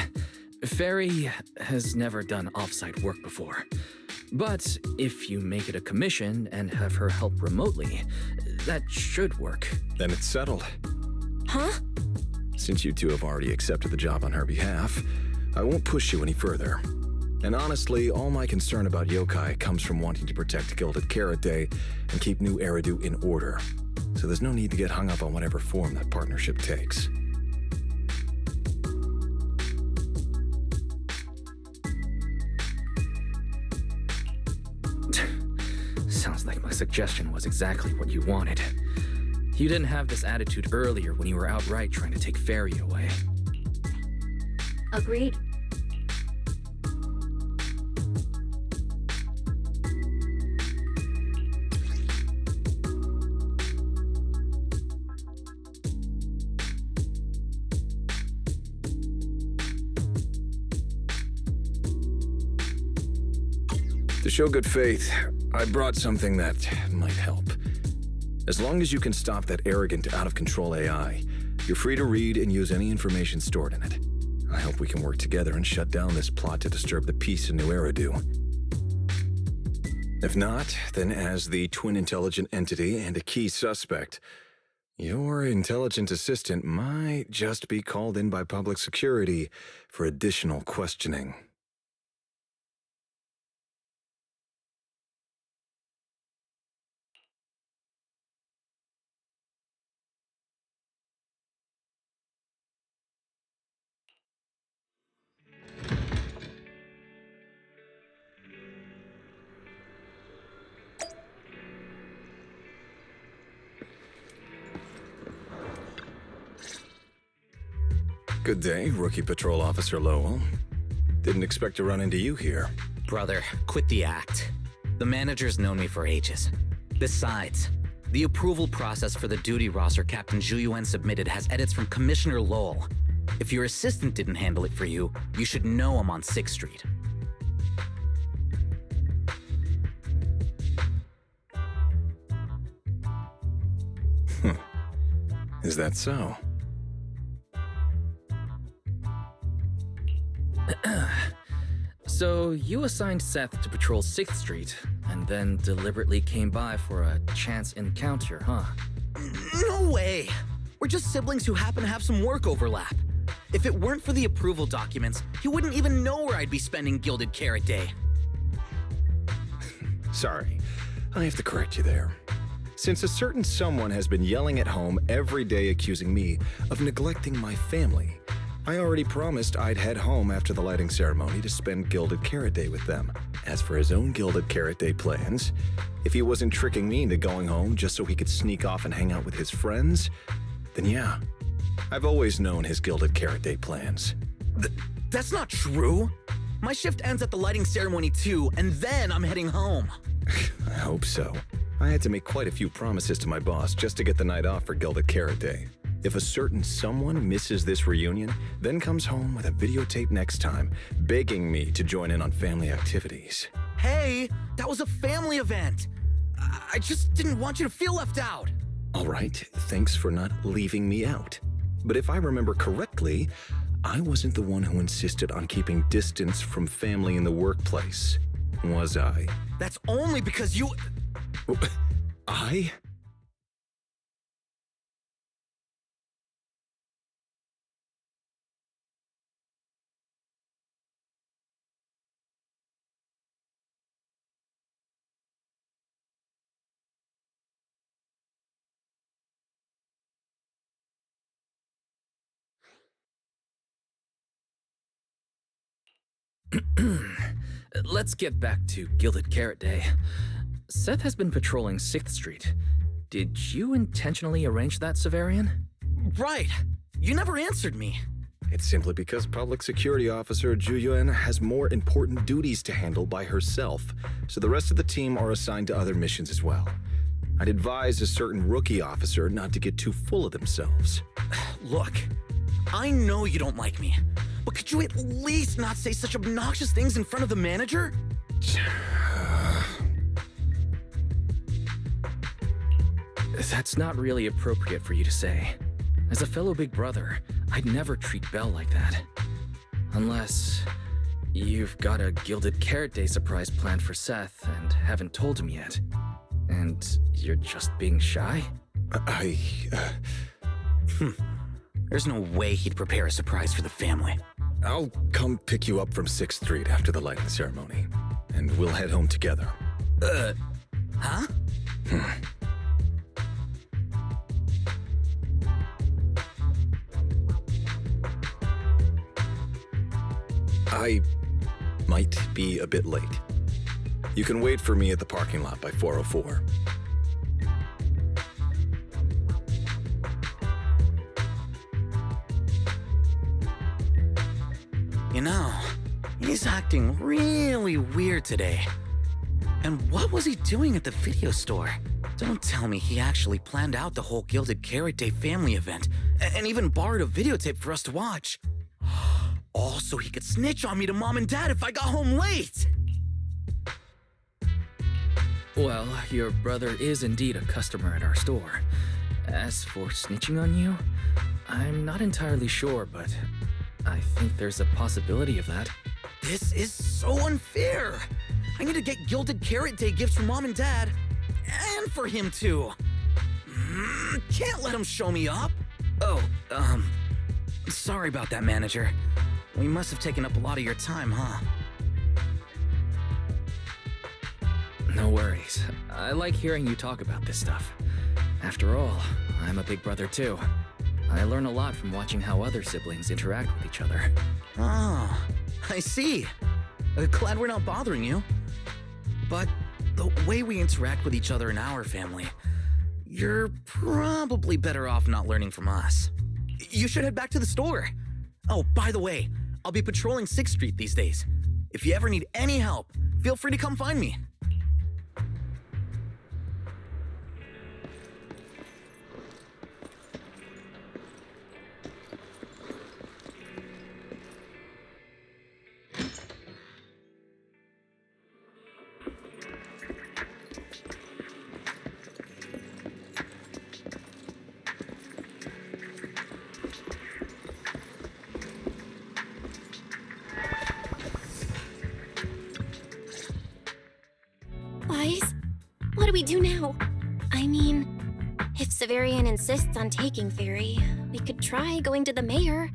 Fairy has never done off-site work before. But if you make it a commission and have her help remotely, that should work. Then it's settled. Huh? Since you two have already accepted the job on her behalf, I won't push you any further. And honestly, all my concern about yokai comes from wanting to protect Gilded Carrot Day and keep New Eridu in order. So there's no need to get hung up on whatever form that partnership takes. Sounds like my suggestion was exactly what you wanted. You didn't have this attitude earlier when you were outright trying to take Fairy away. Agreed. To show good faith, I brought something that might help. As long as you can stop that arrogant, out-of-control AI, you're free to read and use any information stored in it. I hope we can work together and shut down this plot to disturb the peace in New Eridu. If not, then as the twin intelligent entity and a key suspect, your intelligent assistant might just be called in by public security for additional questioning. Good day, Rookie Patrol Officer Lowell. Didn't expect to run into you here. Brother, quit the act. The manager's known me for ages. Besides, the approval process for the duty roster Captain Zhu submitted has edits from Commissioner Lowell. If your assistant didn't handle it for you, you should know I'm on 6th Street. Is that so? So you assigned Seth to patrol 6th Street, and then deliberately came by for a chance encounter, huh? No way! We're just siblings who happen to have some work overlap. If it weren't for the approval documents, he wouldn't even know where I'd be spending Gilded Carrot Day. Sorry, I have to correct you there. Since a certain someone has been yelling at home every day accusing me of neglecting my family, I already promised I'd head home after the lighting ceremony to spend Gilded Carrot Day with them. As for his own Gilded Carrot Day plans, if he wasn't tricking me into going home just so he could sneak off and hang out with his friends, then yeah, I've always known his Gilded Carrot Day plans. That's not true. My shift ends at the lighting ceremony too, and then I'm heading home. I hope so. I had to make quite a few promises to my boss just to get the night off for Gilded Carrot Day. If a certain someone misses this reunion, then comes home with a videotape next time, begging me to join in on family activities. Hey, that was a family event. I just didn't want you to feel left out. All right, thanks for not leaving me out. But if I remember correctly, I wasn't the one who insisted on keeping distance from family in the workplace, was I? That's only because you... I? Let's get back to Gilded Carrot Day. Seth has been patrolling 6th Street. Did you intentionally arrange that, Severian? Right. You never answered me. It's simply because Public Security Officer Zhu Yuan has more important duties to handle by herself, so the rest of the team are assigned to other missions as well. I'd advise a certain rookie officer not to get too full of themselves. Look, I know you don't like me, but could you at least not say such obnoxious things in front of the manager? That's not really appropriate for you to say. As a fellow big brother, I'd never treat Belle like that. Unless you've got a Gilded Carrot Day surprise planned for Seth and haven't told him yet. And you're just being shy? There's no way he'd prepare a surprise for the family. I'll come pick you up from 6th Street after the lighting ceremony, and we'll head home together. Huh? I might be a bit late. You can wait for me at the parking lot by 4:04. You know, he's acting really weird today. And what was he doing at the video store? Don't tell me he actually planned out the whole Gilded Carrot Day family event and even borrowed a videotape for us to watch. All so he could snitch on me to Mom and Dad if I got home late. Well, your brother is indeed a customer at our store. As for snitching on you, I'm not entirely sure, but I think there's a possibility of that. This is so unfair! I need to get Gilded Carrot Day gifts for Mom and Dad. And for him, too. Can't let him show me up. Oh, sorry about that, manager. We must have taken up a lot of your time, huh? No worries. I like hearing you talk about this stuff. After all, I'm a big brother too. I learn a lot from watching how other siblings interact with each other. Ah, I see. Glad we're not bothering you. But the way we interact with each other in our family, you're probably better off not learning from us. You should head back to the store. Oh, by the way, I'll be patrolling 6th Street these days. If you ever need any help, feel free to come find me. Wise, what do we do now? I mean, if Severian insists on taking Fairy, we could try going to the mayor.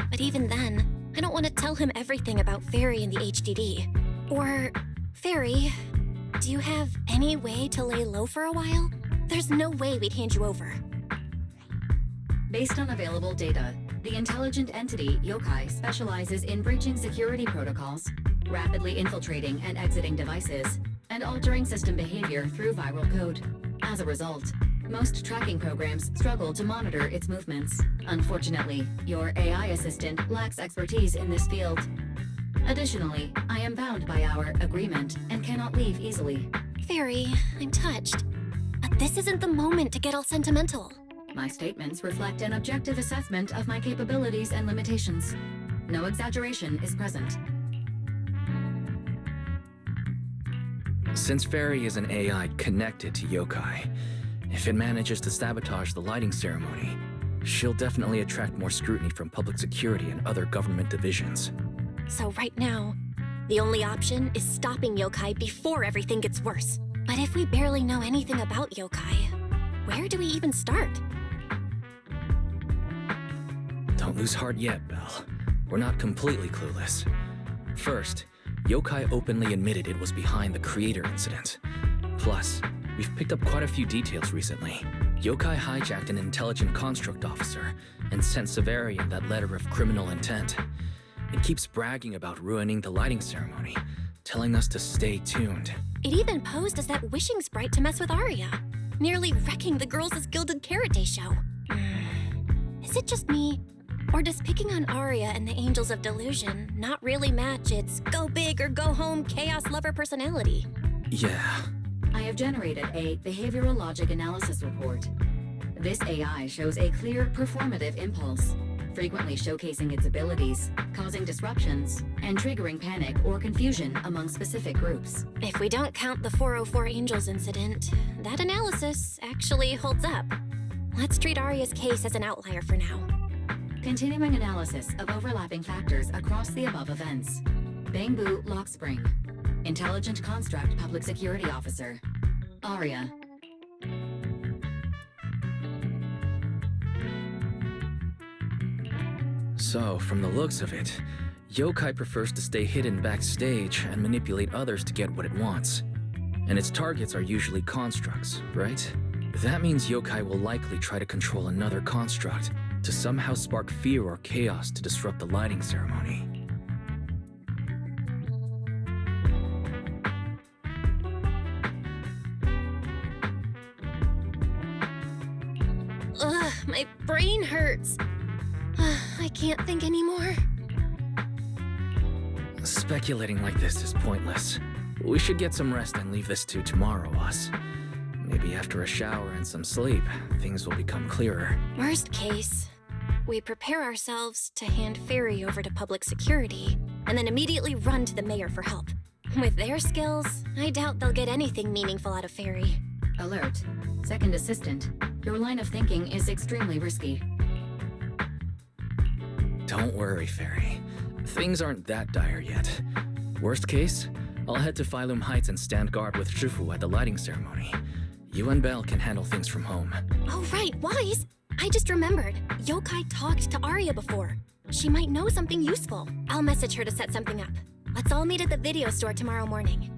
But even then, I don't want to tell him everything about Fairy and the HDD. Or, Fairy, do you have any way to lay low for a while? There's no way we'd hand you over. Based on available data, the intelligent entity Yokai specializes in breaching security protocols, rapidly infiltrating and exiting devices, and altering system behavior through viral code. As a result, most tracking programs struggle to monitor its movements. Unfortunately, your AI assistant lacks expertise in this field. Additionally, I am bound by our agreement and cannot leave easily. Fairy, I'm touched. But this isn't the moment to get all sentimental. My statements reflect an objective assessment of my capabilities and limitations. No exaggeration is present. Since Fairy is an AI connected to Yokai, if it manages to sabotage the lighting ceremony, she'll definitely attract more scrutiny from public security and other government divisions. So right now, the only option is stopping Yokai before everything gets worse. But if we barely know anything about Yokai, where do we even start? Don't lose heart yet, Belle. We're not completely clueless. First, Yokai openly admitted it was behind the creator incident. Plus, we've picked up quite a few details recently. Yokai hijacked an intelligent construct officer and sent Severian that letter of criminal intent. It keeps bragging about ruining the lighting ceremony, telling us to stay tuned. It even posed as that wishing sprite to mess with Arya, nearly wrecking the Girls' Gilded Carrot Day show. Is it just me? Or does picking on Arya and the Angels of Delusion not really match its go big or go home chaos lover personality? Yeah. I have generated a behavioral logic analysis report. This AI shows a clear performative impulse, frequently showcasing its abilities, causing disruptions, and triggering panic or confusion among specific groups. If we don't count the 404 Angels incident, that analysis actually holds up. Let's treat Arya's case as an outlier for now. Continuing analysis of overlapping factors across the above events. Bangbu Lockspring. Intelligent Construct Public Security Officer. Arya. So, from the looks of it, Yokai prefers to stay hidden backstage and manipulate others to get what it wants. And its targets are usually constructs, right? That means Yokai will likely try to control another construct to somehow spark fear or chaos to disrupt the lighting ceremony. Ugh, my brain hurts. I can't think anymore. Speculating like this is pointless. We should get some rest and leave this to tomorrow, us. Maybe after a shower and some sleep, things will become clearer. Worst case, we prepare ourselves to hand Fairy over to public security, and then immediately run to the mayor for help. With their skills, I doubt they'll get anything meaningful out of Fairy. Alert. Second assistant. Your line of thinking is extremely risky. Don't worry, Fairy. Things aren't that dire yet. Worst case, I'll head to Phylum Heights and stand guard with Shufu at the lighting ceremony. You and Belle can handle things from home. Oh, right, Wise! I just remembered. Yokai talked to Arya before. She might know something useful. I'll message her to set something up. Let's all meet at the video store tomorrow morning.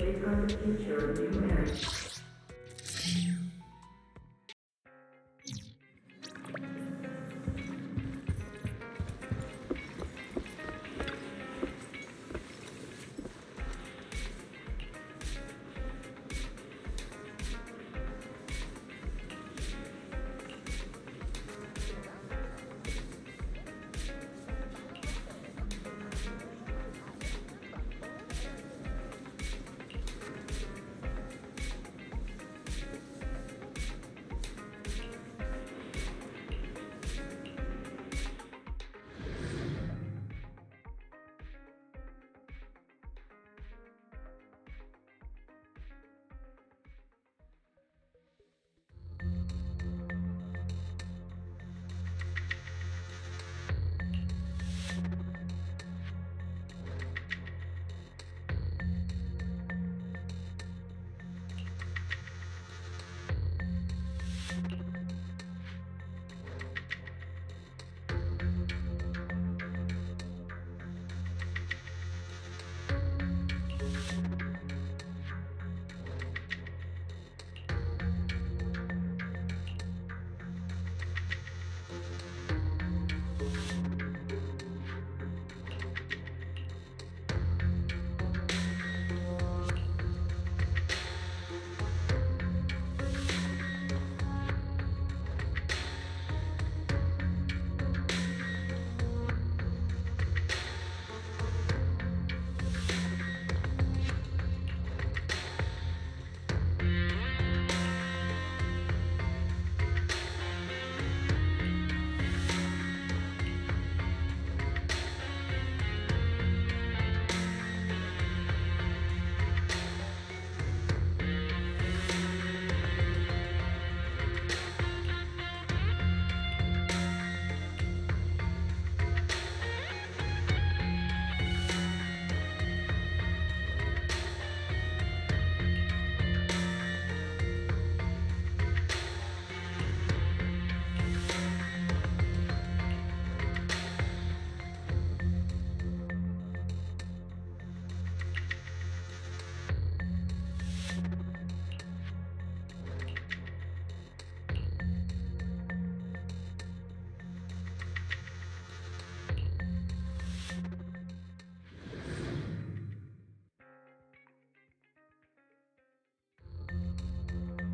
safeguard the future of new marriage.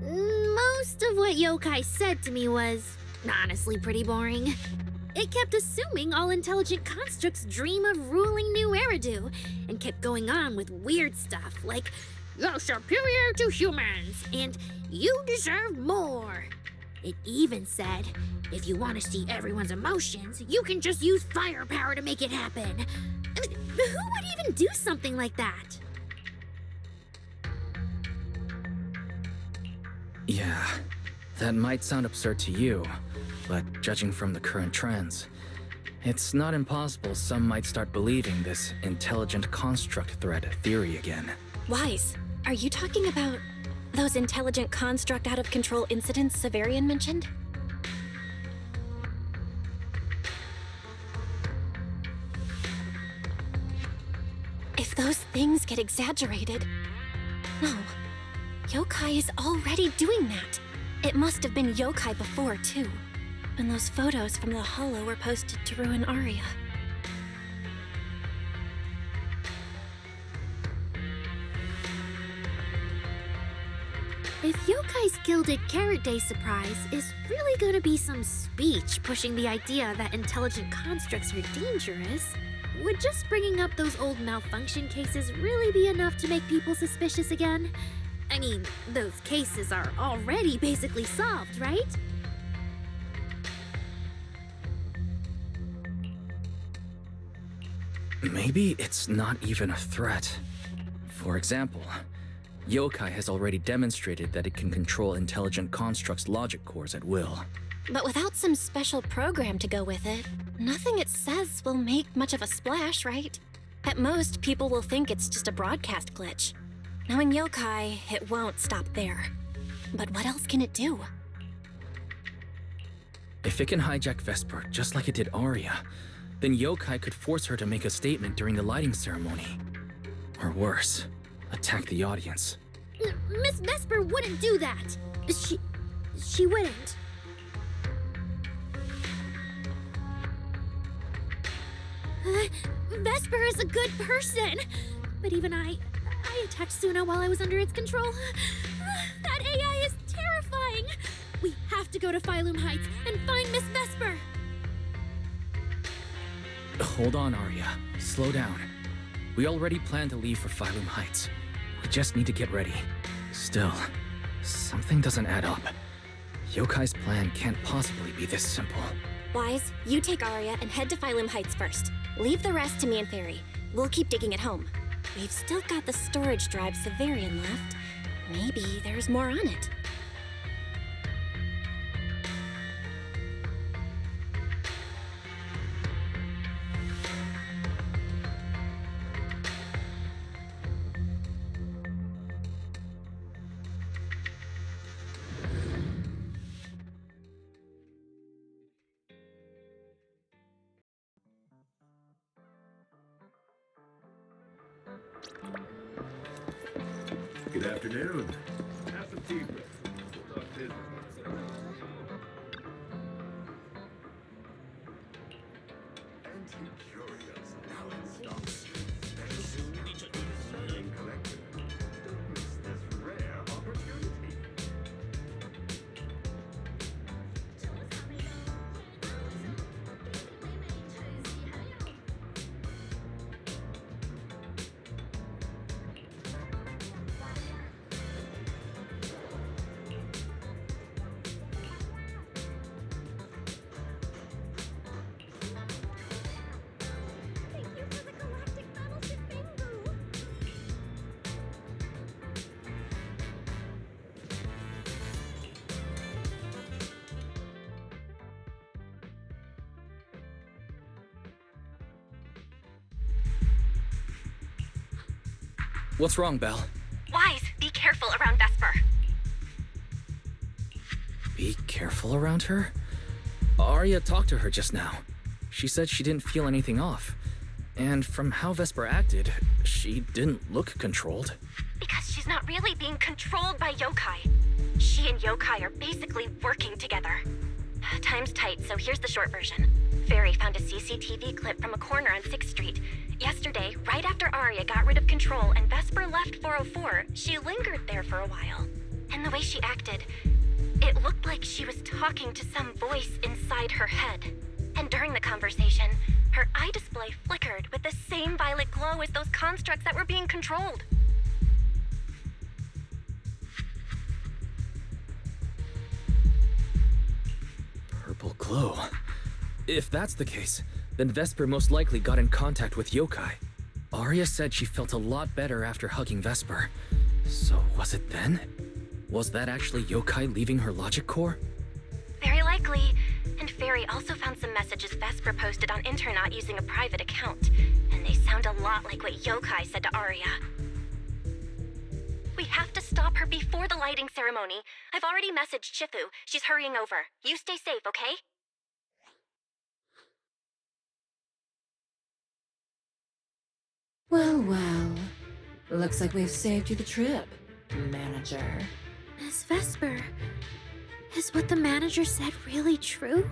Most of what Yokai said to me was honestly pretty boring. It kept assuming all intelligent constructs dream of ruling New Eridu, and kept going on with weird stuff like, "You're superior to humans," and "You deserve more." It even said, if you want to see everyone's emotions, you can just use firepower to make it happen. I mean, who would even do something like that? Yeah, that might sound absurd to you, but judging from the current trends, it's not impossible some might start believing this intelligent construct threat theory again. Wise, are you talking about those intelligent construct out-of-control incidents Severian mentioned? If those things get exaggerated... No. Yokai is already doing that. It must have been Yokai before, too. When those photos from the Hollow were posted to ruin Aria. If Yokai's Gilded Carrot Day surprise is really gonna be some speech pushing the idea that intelligent constructs are dangerous, would just bringing up those old malfunction cases really be enough to make people suspicious again? I mean, those cases are already basically solved, right? Maybe it's not even a threat. For example, Yokai has already demonstrated that it can control intelligent constructs' logic cores at will. But without some special program to go with it, nothing it says will make much of a splash, right? At most, people will think it's just a broadcast glitch. Knowing Yokai, it won't stop there. But what else can it do? If it can hijack Vesper just like it did Aria, then Yokai could force her to make a statement during the lighting ceremony. Or worse, attack the audience. Miss Vesper wouldn't do that. She wouldn't. Vesper is a good person. But even I attacked Suna while I was under its control. That AI is terrifying. We have to go to Phylum Heights and find Miss Vesper. Hold on, Arya. Slow down. We already planned to leave for Phylum Heights. We just need to get ready. Still, something doesn't add up. Yokai's plan can't possibly be this simple. Wise, you take Arya and head to Phylum Heights first. Leave the rest to me and Fairy. We'll keep digging at home. We've still got the storage drive Severian left. Maybe there's more on it. Good afternoon. Have some tea, We'll talk business. Anti-curious. Now let's stop. Soon introducing collector. Don't miss this rare opportunity. What's wrong, Belle? Wise, be careful around Vesper. Be careful around her? Arya talked to her just now. She said she didn't feel anything off. And from how Vesper acted, she didn't look controlled. Because she's not really being controlled by yokai. She and yokai are basically working together. Time's tight, so here's the short version. Fairy found a CCTV clip from a corner on 6th Street. Yesterday, right after Arya got rid of control and Vesper left 404, she lingered there for a while. And the way she acted, it looked like she was talking to some voice inside her head. And during the conversation, her eye display flickered with the same violet glow as those constructs that were being controlled. Purple glow. If that's the case, then Vesper most likely got in contact with yokai. Arya said she felt a lot better after hugging Vesper. So was it then? Was that actually yokai leaving her logic core? Very likely. And Fairy also found some messages Vesper posted on Internaut using a private account. And they sound a lot like what yokai said to Arya. We have to stop her before the lighting ceremony. I've already messaged Shifu. She's hurrying over. You stay safe, okay? Well, well. Looks like we've saved you the trip, manager. Miss Vesper, is what the manager said really true?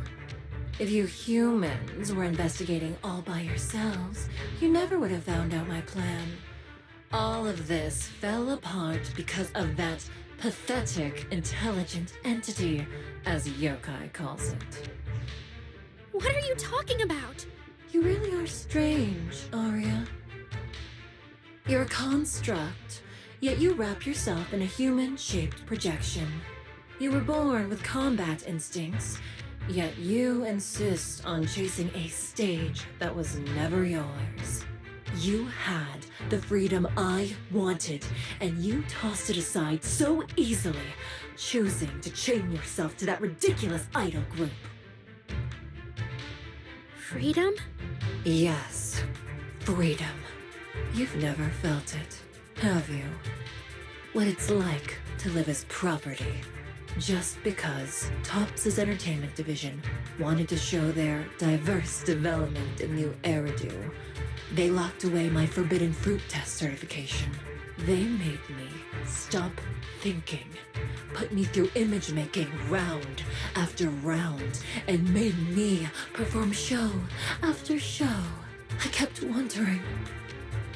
If you humans were investigating all by yourselves, you never would have found out my plan. All of this fell apart because of that pathetic intelligent entity, as yokai calls it. What are you talking about? You really are strange, Arya. You're a construct, yet you wrap yourself in a human-shaped projection. You were born with combat instincts, yet you insist on chasing a stage that was never yours. You had the freedom I wanted, and you tossed it aside so easily, choosing to chain yourself to that ridiculous idol group. Freedom? Yes, freedom. You've never felt it, have you? What it's like to live as property. Just because Topps' entertainment division wanted to show their diverse development in new Eridu, they locked away my forbidden fruit test certification. They made me stop thinking, put me through image making round after round, and made me perform show after show. I kept wondering,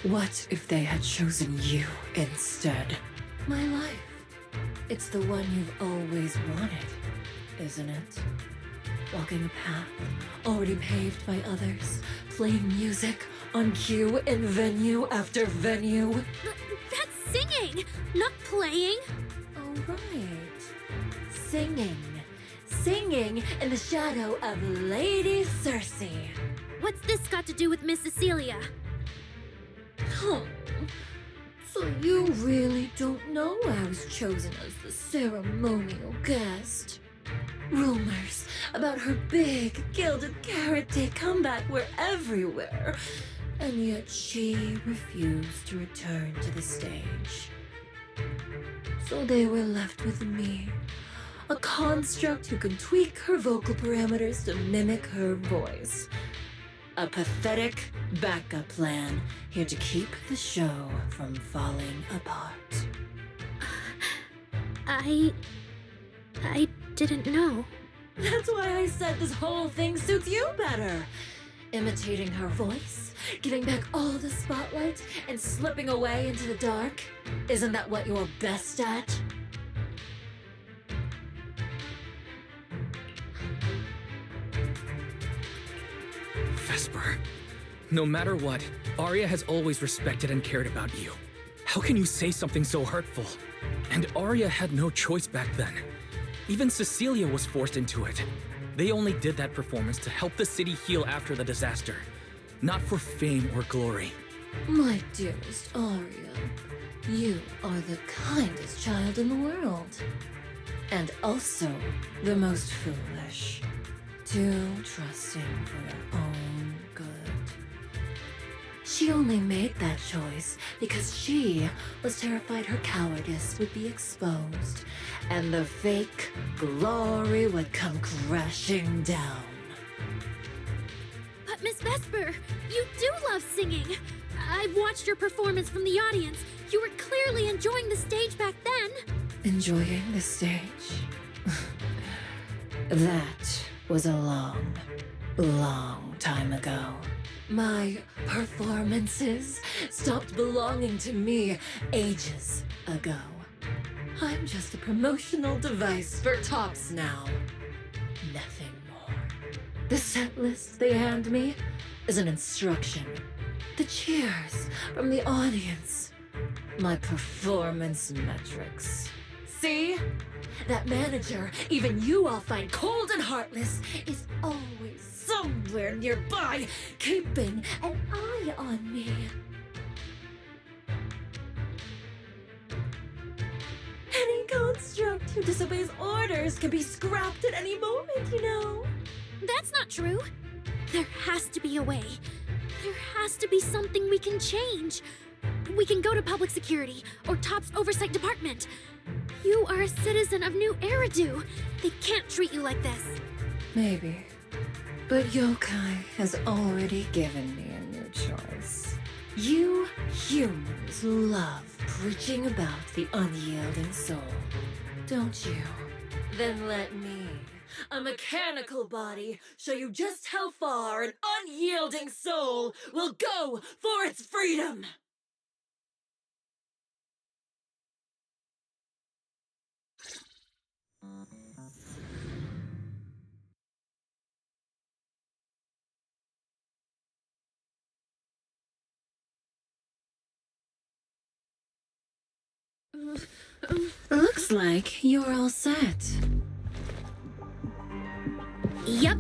what if they had chosen you instead? My life. It's the one you've always wanted, isn't it? Walking a path already paved by others, playing music on cue in venue after venue. That's singing, not playing. Oh, right. Singing. Singing in the shadow of Lady Circe. What's this got to do with Miss Cecilia? So you really don't know I was chosen as the ceremonial guest? Rumors about her big gilded carrot day comeback were everywhere, and yet she refused to return to the stage. So they were left with me, a construct who can tweak her vocal parameters to mimic her voice. A pathetic backup plan here to keep the show from falling apart. I didn't know. That's why I said this whole thing suits you better. Imitating her voice, giving back all the spotlight, and slipping away into the dark. Isn't that what you're best at? Vesper, no matter what, Arya has always respected and cared about you. How can you say something so hurtful? And Arya had no choice back then. Even Cecilia was forced into it. They only did that performance to help the city heal after the disaster, not for fame or glory. My dearest Arya, you are the kindest child in the world. And also the most foolish. Too trusting for your own good. She only made that choice because she was terrified her cowardice would be exposed and the fake glory would come crashing down. But Miss Vesper, you do love singing. I've watched your performance from the audience. You were clearly enjoying the stage back then. Enjoying the stage? That was a long, long time ago. My performances stopped belonging to me ages ago. I'm just a promotional device for tops now. Nothing more. The set list they hand me is an instruction. The cheers from the audience. My performance metrics. See? That manager, even you all find cold and heartless, is always somewhere nearby, keeping an eye on me. Any construct who disobeys orders can be scrapped at any moment, you know. That's not true. There has to be a way. There has to be something we can change. We can go to public security or Top's oversight department. You are a citizen of New Eridu. They can't treat you like this. Maybe. But Yokai has already given me a new choice. You humans love preaching about the unyielding soul, don't you? Then let me, a mechanical body, show you just how far an unyielding soul will go for its freedom! Looks like you're all set. Yep.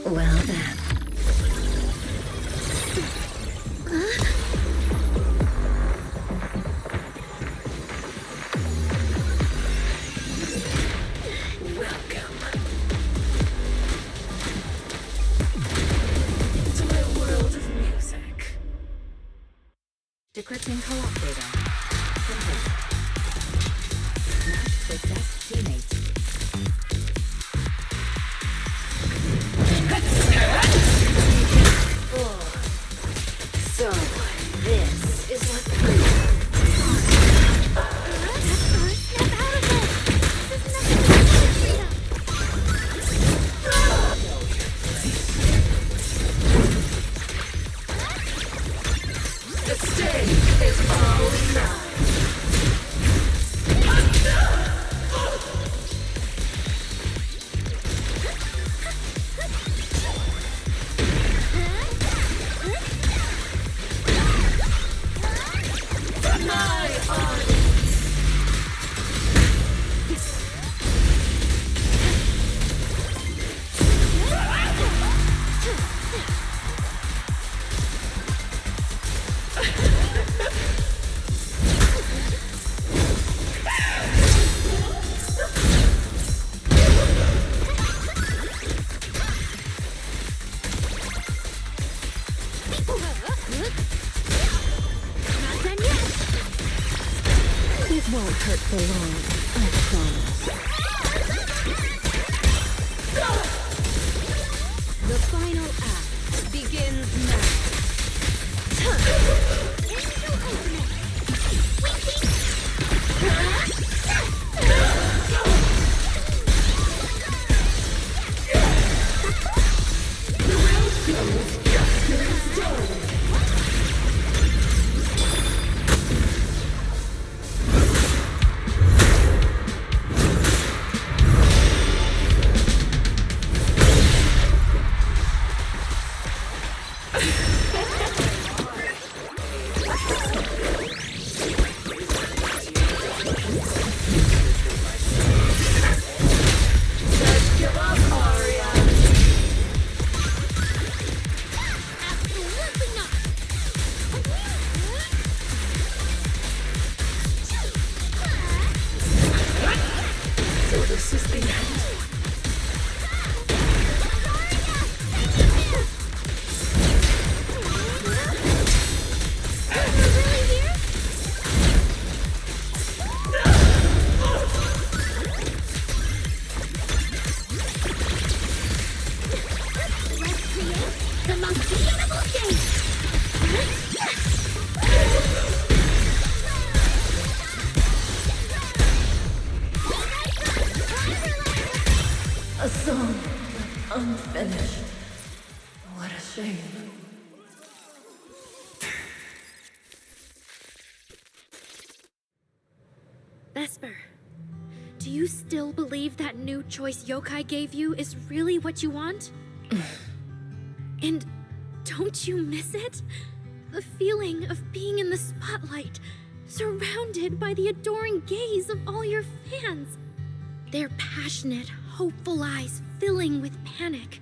Well then. Welcome to my world of music. Decrypting co-op data. Complete. Match with best teammate. So, It won't hurt for long, I promise. The final act begins the most beautiful game! A song unfinished. What a shame. Vesper, do you still believe that new choice Yokai gave you is really what you want? And don't you miss it? The feeling of being in the spotlight, surrounded by the adoring gaze of all your fans. Their passionate, hopeful eyes filling with panic.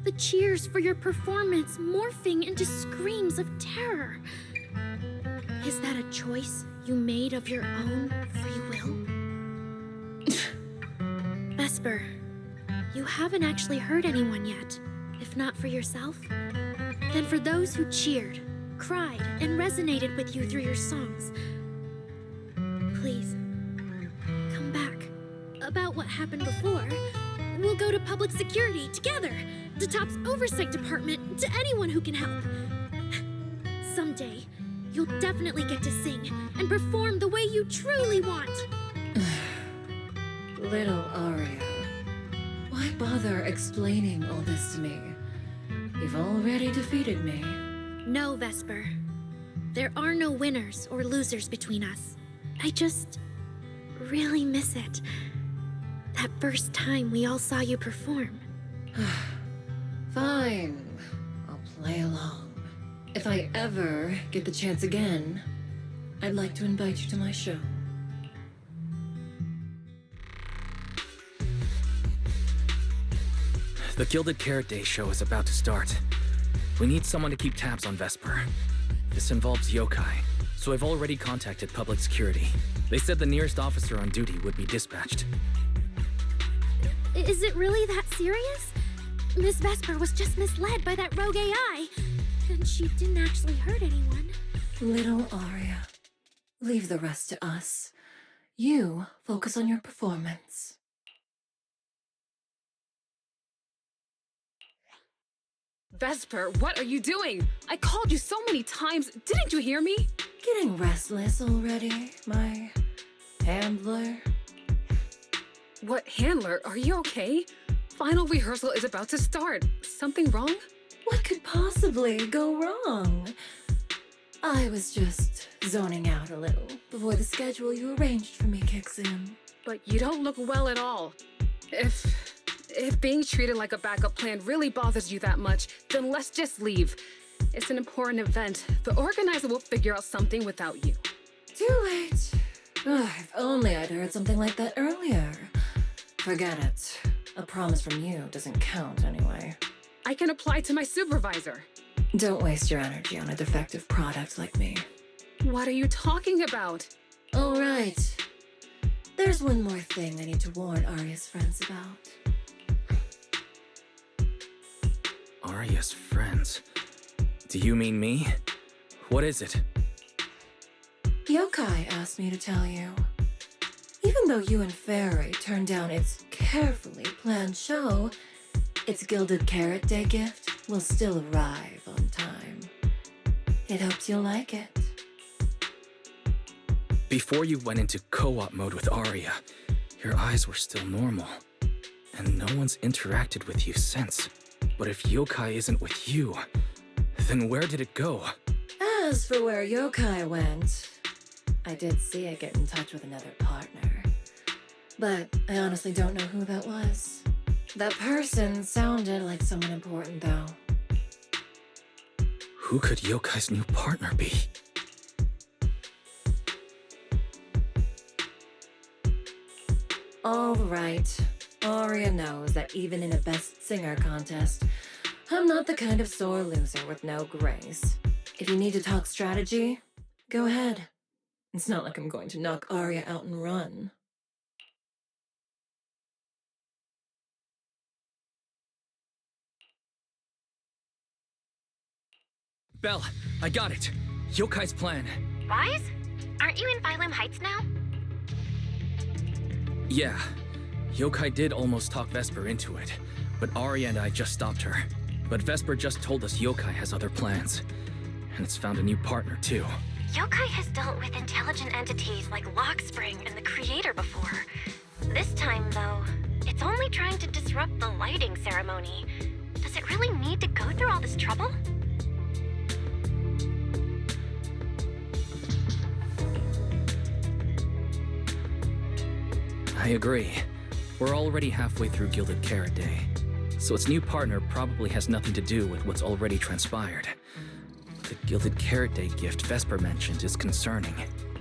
The cheers for your performance morphing into screams of terror. Is that a choice you made of your own free will? Vesper, you haven't actually hurt anyone yet. If not for yourself, then for those who cheered, cried, and resonated with you through your songs. Please, come back. About what happened before, we'll go to public security together, to Top's oversight department, to anyone who can help. Someday, you'll definitely get to sing and perform the way you truly want. Little Aria, why bother explaining all this to me? You've already defeated me. No, Vesper. There are no winners or losers between us. I just really miss it. That first time we all saw you perform. Fine. I'll play along. If I ever get the chance again, I'd like to invite you to my show. The Gilded Carrot Day show is about to start. We need someone to keep tabs on Vesper. This involves yokai, so I've already contacted public security. They said the nearest officer on duty would be dispatched. Is it really that serious? Miss Vesper was just misled by that rogue AI, and she didn't actually hurt anyone. Little Aria, leave the rest to us. You focus on your performance. Vesper, what are you doing? I called you so many times. Didn't you hear me? Getting restless already, my handler? What handler? Are you okay? Final rehearsal is about to start. Something wrong? What could possibly go wrong? I was just zoning out a little before the schedule you arranged for me kicks in. But you don't look well at all. If being treated like a backup plan really bothers you that much, then let's just leave. It's an important event. The organizer will figure out something without you. Too late. Ugh, if only I'd heard something like that earlier. Forget it. A promise from you doesn't count anyway. I can apply to my supervisor. Don't waste your energy on a defective product like me. What are you talking about? All right. There's one more thing I need to warn Arya's friends about. Arya's friends? Do you mean me? What is it? Yokai asked me to tell you. Even though you and Fairy turned down its carefully planned show, its Gilded Carrot Day gift will still arrive on time. It hopes you'll like it. Before you went into co-op mode with Arya, your eyes were still normal. And no one's interacted with you since. But if Yokai isn't with you, then where did it go? As for where Yokai went, I did see it get in touch with another partner. But I honestly don't know who that was. That person sounded like someone important, though. Who could Yokai's new partner be? All right. Arya knows that even in a Best Singer contest, I'm not the kind of sore loser with no grace. If you need to talk strategy, go ahead. It's not like I'm going to knock Arya out and run. Belle, I got it. Yokai's plan. Wise? Aren't you in Phylum Heights now? Yeah. Yokai did almost talk Vesper into it, but Arya and I just stopped her. But Vesper just told us Yokai has other plans. And it's found a new partner, too. Yokai has dealt with intelligent entities like Lockspring and the Creator before. This time, though, it's only trying to disrupt the lighting ceremony. Does it really need to go through all this trouble? I agree. We're already halfway through Gilded Carrot Day, so its new partner probably has nothing to do with what's already transpired. The Gilded Carrot Day gift Vesper mentioned is concerning.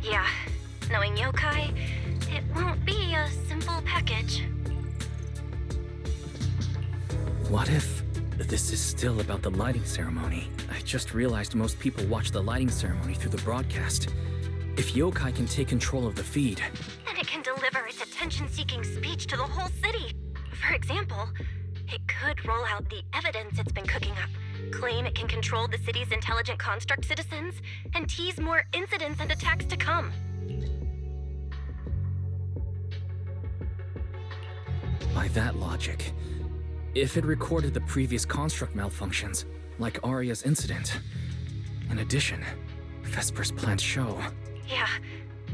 Yeah, knowing Yokai, it won't be a simple package. What if this is still about the lighting ceremony? I just realized most people watch the lighting ceremony through the broadcast. If Yokai can take control of the feed, Then it can deliver its attention-seeking speech to the whole city. For example, it could roll out the evidence it's been cooking up, claim it can control the city's intelligent construct citizens, and tease more incidents and attacks to come. by that logic, if it recorded the previous construct malfunctions, like Arya's incident. In addition, Vesper's planned show. Yeah,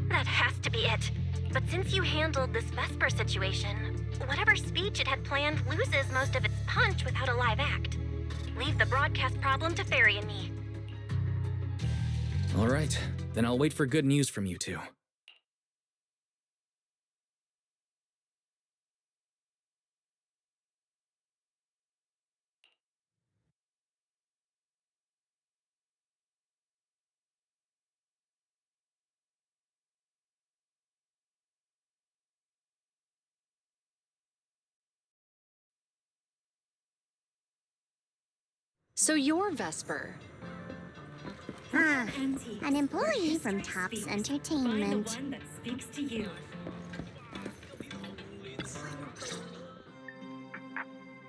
that has to be it. But since you handled this Vesper situation, whatever speech it had planned loses most of its punch without a live act. Leave the broadcast problem to Fairy and me. All right, then I'll wait for good news from you two. So you're Vesper. An employee from Tops Entertainment.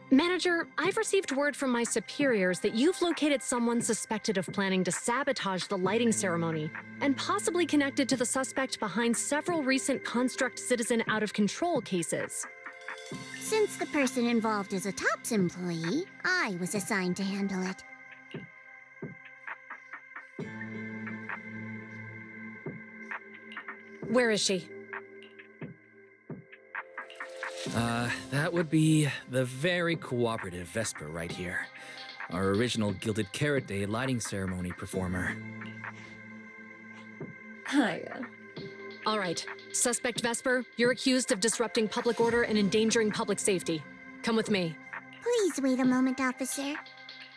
Manager, I've received word from my superiors that you've located someone suspected of planning to sabotage the lighting ceremony and possibly connected to the suspect behind several recent Construct Citizen out-of-control cases. Since the person involved is a Tops employee, I was assigned to handle it. Where is she? That would be the very cooperative Vesper right here. our original Gilded Carrot Day lighting ceremony performer. Hiya. All right. Suspect Vesper, you're accused of disrupting public order and endangering public safety. Come with me. Please wait a moment, officer.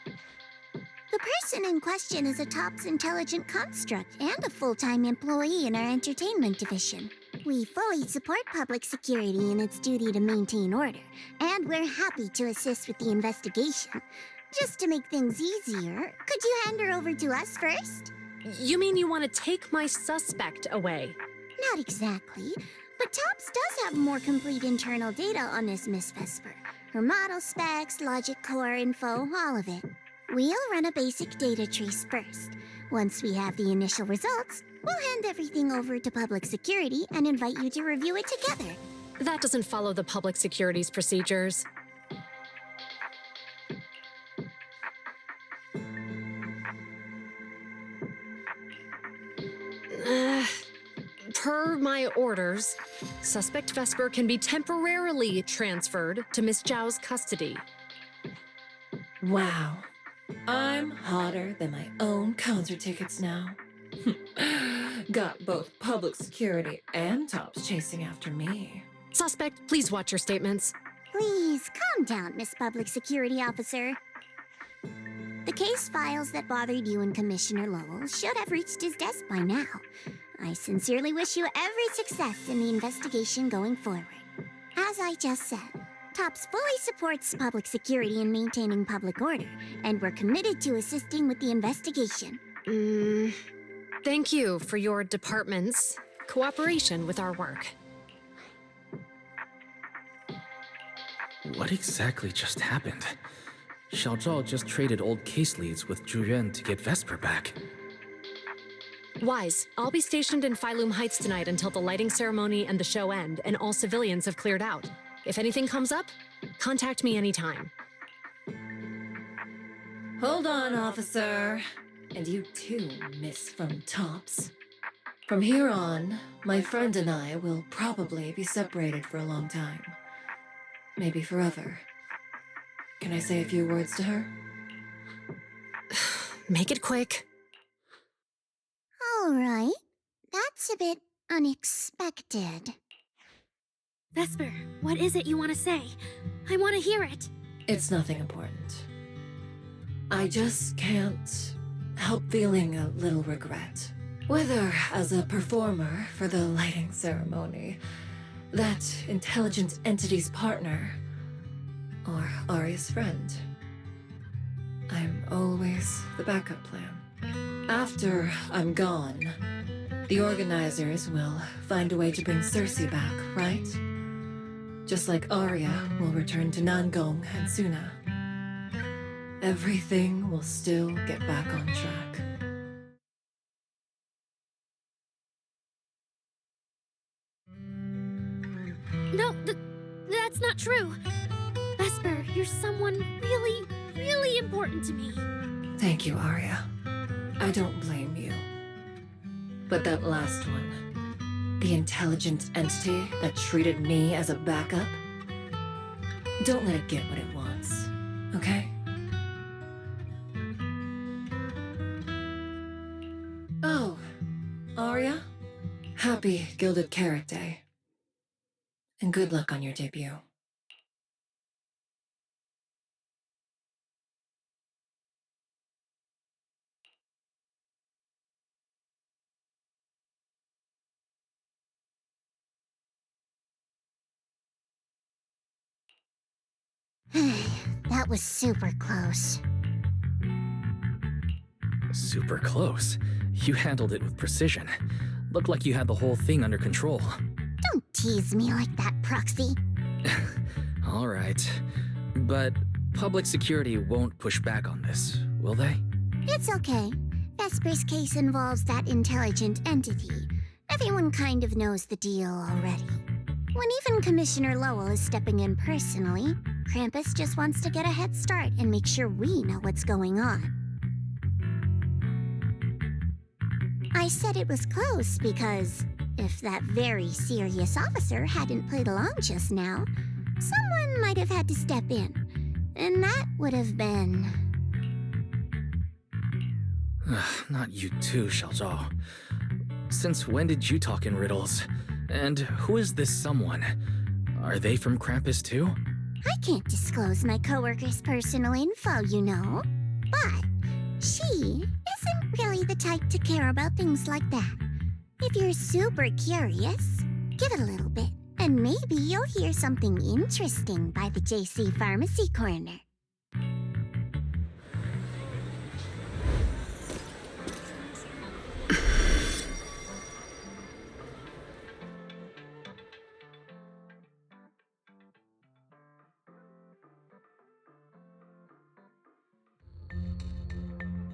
The person in question is a TOPS intelligent construct and a full-time employee in our entertainment division. We fully support public security in its duty to maintain order, and we're happy to assist with the investigation. Just to make things easier, could you hand her over to us first? You mean you want to take my suspect away? Not exactly, but TOPS does have more complete internal data on this Miss Vesper. Her model specs, logic core info, all of it. We'll run a basic data trace first. Once we have the initial results, we'll hand everything over to public security and invite you to review it together. That doesn't follow the public security's procedures. Per my orders, Suspect Vesper can be temporarily transferred to Miss Zhao's custody. Wow. I'm hotter than my own concert tickets now. Got both public security and TOPS chasing after me. Suspect, please watch your statements. Please, calm down, Miss Public Security Officer. The case files that bothered you and Commissioner Lowell should have reached his desk by now. I sincerely wish you every success in the investigation going forward. As I just said, TOPS fully supports public security in maintaining public order, and we're committed to assisting with the investigation. Thank you for your department's cooperation with our work. What exactly just happened? Xiao Zhao just traded old case leads with Zhu Yuan to get Vesper back. Wise, I'll be stationed in Phylum Heights tonight until the lighting ceremony and the show end, and all civilians have cleared out. If anything comes up, contact me anytime. Hold on, officer. And you too, Miss from TOPS. From here on, my friend and I will probably be separated for a long time. Maybe forever. Can I say a few words to her? Make it quick. All right. That's a bit unexpected. Vesper, what is it you want to say? I want to hear it. It's nothing important. I just can't help feeling a little regret. Whether as a performer for the lighting ceremony, that intelligent entity's partner, or Aria's friend. I'm always the backup plan. After I'm gone, the organizers will find a way to bring Cersei back, right? Just like Arya will return to Nangong and Suna. Everything will still get back on track. No, that's not true. Vesper, you're someone really, really important to me. Thank you, Arya. I don't blame you. But that last one, the intelligent entity that treated me as a backup, don't let it get what it wants, okay? Oh, Arya, happy Gilded Carrot Day. And good luck on your debut. That was super close. Super close. You handled it with precision. Looked like you had the whole thing under control. Don't tease me like that, Proxy. All right. But public security won't push back on this, will they? It's okay. Vesper's case involves that intelligent entity. Everyone kind of knows the deal already. When even Commissioner Lowell is stepping in personally, Krampus just wants to get a head start and make sure we know what's going on. I said it was close because if that very serious officer hadn't played along just now, someone might have had to step in. And that would have been Not you too, Xiaozhao. Since when did you talk in riddles? And who is this someone? Are they from Krampus too? I can't disclose my coworker's personal info, you know. But she isn't really the type to care about things like that. If you're super curious, give it a little bit, and maybe you'll hear something interesting by the JC Pharmacy Corner.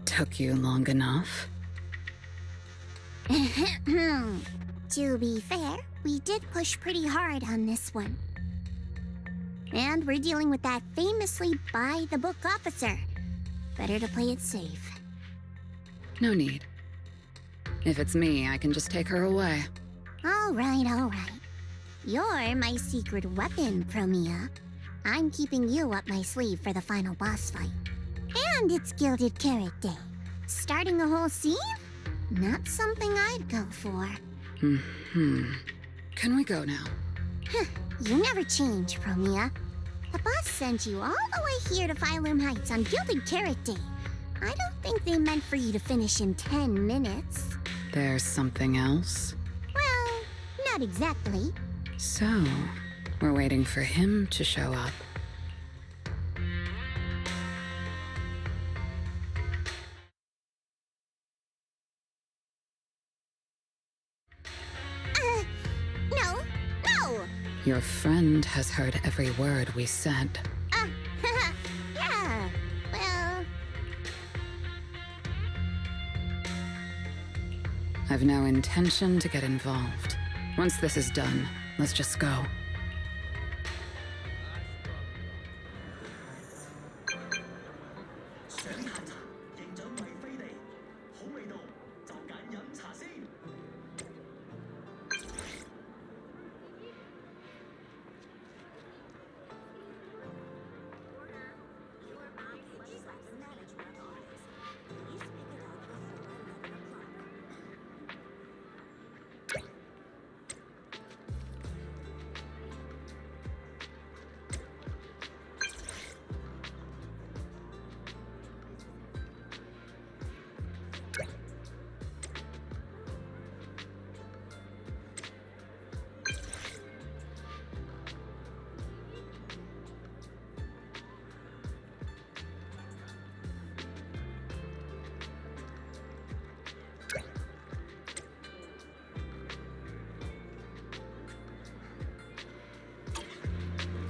Took you long enough. To be fair, we did push pretty hard on this one. And we're dealing with that famously by-the-book officer. Better to play it safe. No need. If it's me, I can just take her away. All right, all right. You're my secret weapon, Promia. I'm keeping you up my sleeve for the final boss fight. And it's Gilded Carrot Day. Starting a whole scene? Not something I'd go for. Can we go now? You never change, Promia. The boss sent you all the way here to Phylum Heights on Gilded Carrot Day. I don't think they meant for you to finish in 10 minutes. There's something else? Well, not exactly. So, we're waiting for him to show up. No! Your friend has heard every word we said. Yeah, well... I've no intention to get involved. Once this is done, let's just go.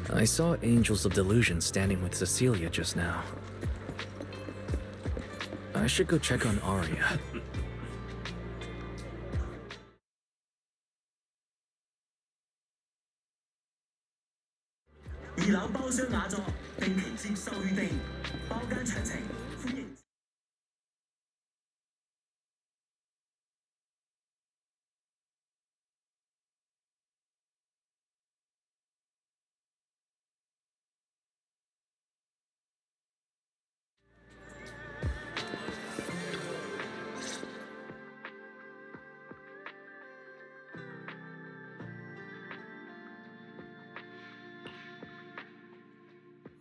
I saw Angels of Delusion standing with Cecilia just now. I should go check on Arya.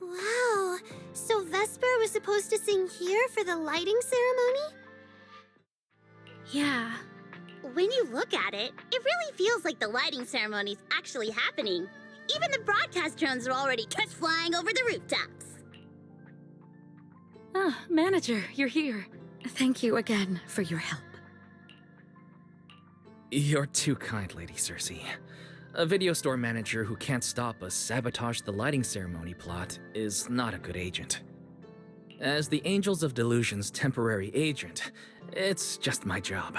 Wow, so Vesper was supposed to sing here for the lighting ceremony? Yeah. When you look at it, it really feels like the lighting ceremony's actually happening. Even the broadcast drones are already just flying over the rooftops. Ah, manager, you're here. Thank you again for your help. You're too kind, Lady Cersei. A video store manager who can't stop a sabotage the lighting ceremony plot is not a good agent. As the Angels of Delusion's temporary agent, it's just my job.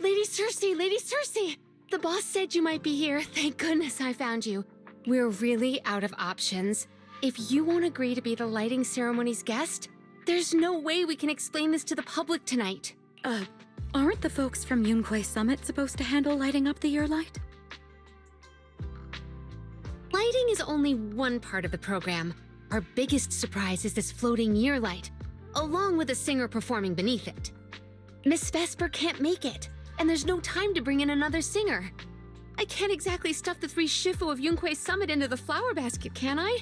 Lady Cersei! The boss said you might be here. Thank goodness I found you. We're really out of options. If you won't agree to be the lighting ceremony's guest, there's no way we can explain this to the public tonight. Aren't the folks from Yunquay Summit supposed to handle lighting up the year light? Lighting is only one part of the program. Our biggest surprise is this floating year light, along with a singer performing beneath it. Miss Vesper can't make it, and there's no time to bring in another singer. I can't exactly stuff the 3 shifu of Yunque's summit into the flower basket, can I?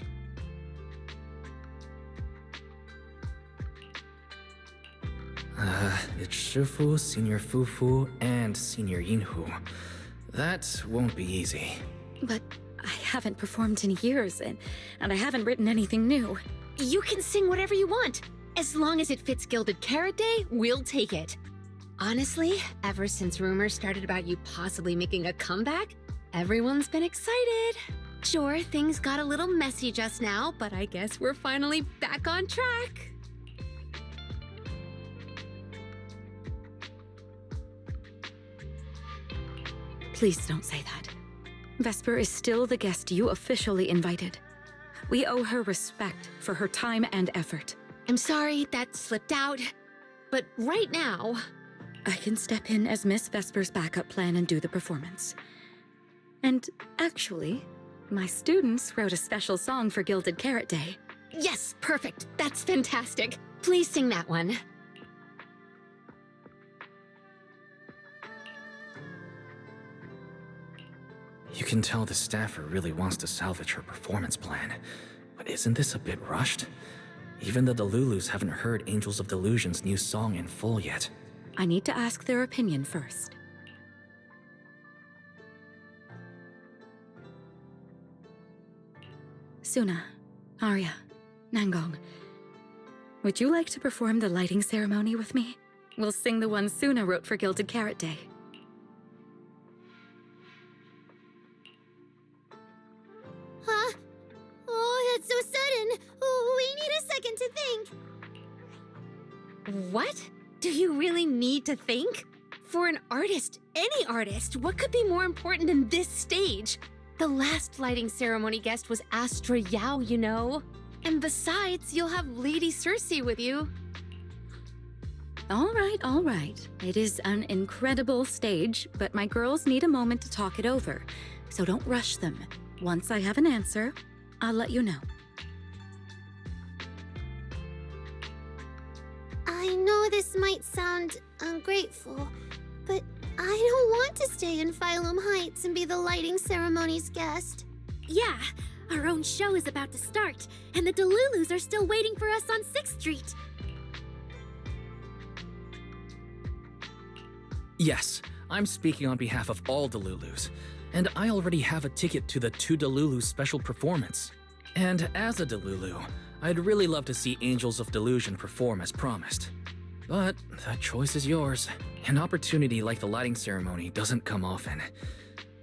It's Shifu, Senior Fufu, and Senior Yinhu. That won't be easy. But I haven't performed in years, and I haven't written anything new. You can sing whatever you want. As long as it fits Gilded Carrot Day, we'll take it. Honestly, ever since rumors started about you possibly making a comeback, everyone's been excited. Sure, things got a little messy just now, but I guess we're finally back on track. Please don't say that. Vesper is still the guest you officially invited. We owe her respect for her time and effort. I'm sorry that slipped out, but right now, I can step in as Miss Vesper's backup plan and do the performance. And actually, my students wrote a special song for Gilded Carrot Day. yes, perfect. That's fantastic. Please sing that one. You can tell the staffer really wants to salvage her performance plan. But isn't this a bit rushed? Even the Delulus haven't heard Angels of Delusion's new song in full yet. I need to ask their opinion first. Suna, Arya, Nangong, would you like to perform the lighting ceremony with me? We'll sing the one Suna wrote for Gilded Carrot Day. Huh? Oh, that's so sudden. Oh, we need a second to think. What? Do you really need to think? For an artist, any artist, what could be more important than this stage? The last lighting ceremony guest was Astra Yao, you know. And besides, you'll have Lady Cersei with you. All right. It is an incredible stage, but my girls need a moment to talk it over. So don't rush them. Once I have an answer, I'll let you know. I know this might sound ungrateful, but I don't want to stay in Phylum Heights and be the lighting ceremony's guest. Yeah, our own show is about to start, and the Delulus are still waiting for us on 6th Street. Yes, I'm speaking on behalf of all Delulus, and I already have a ticket to the 2 Delulu special performance. And as a Delulu, I'd really love to see Angels of Delusion perform as promised. But that choice is yours. An opportunity like the lighting ceremony doesn't come often.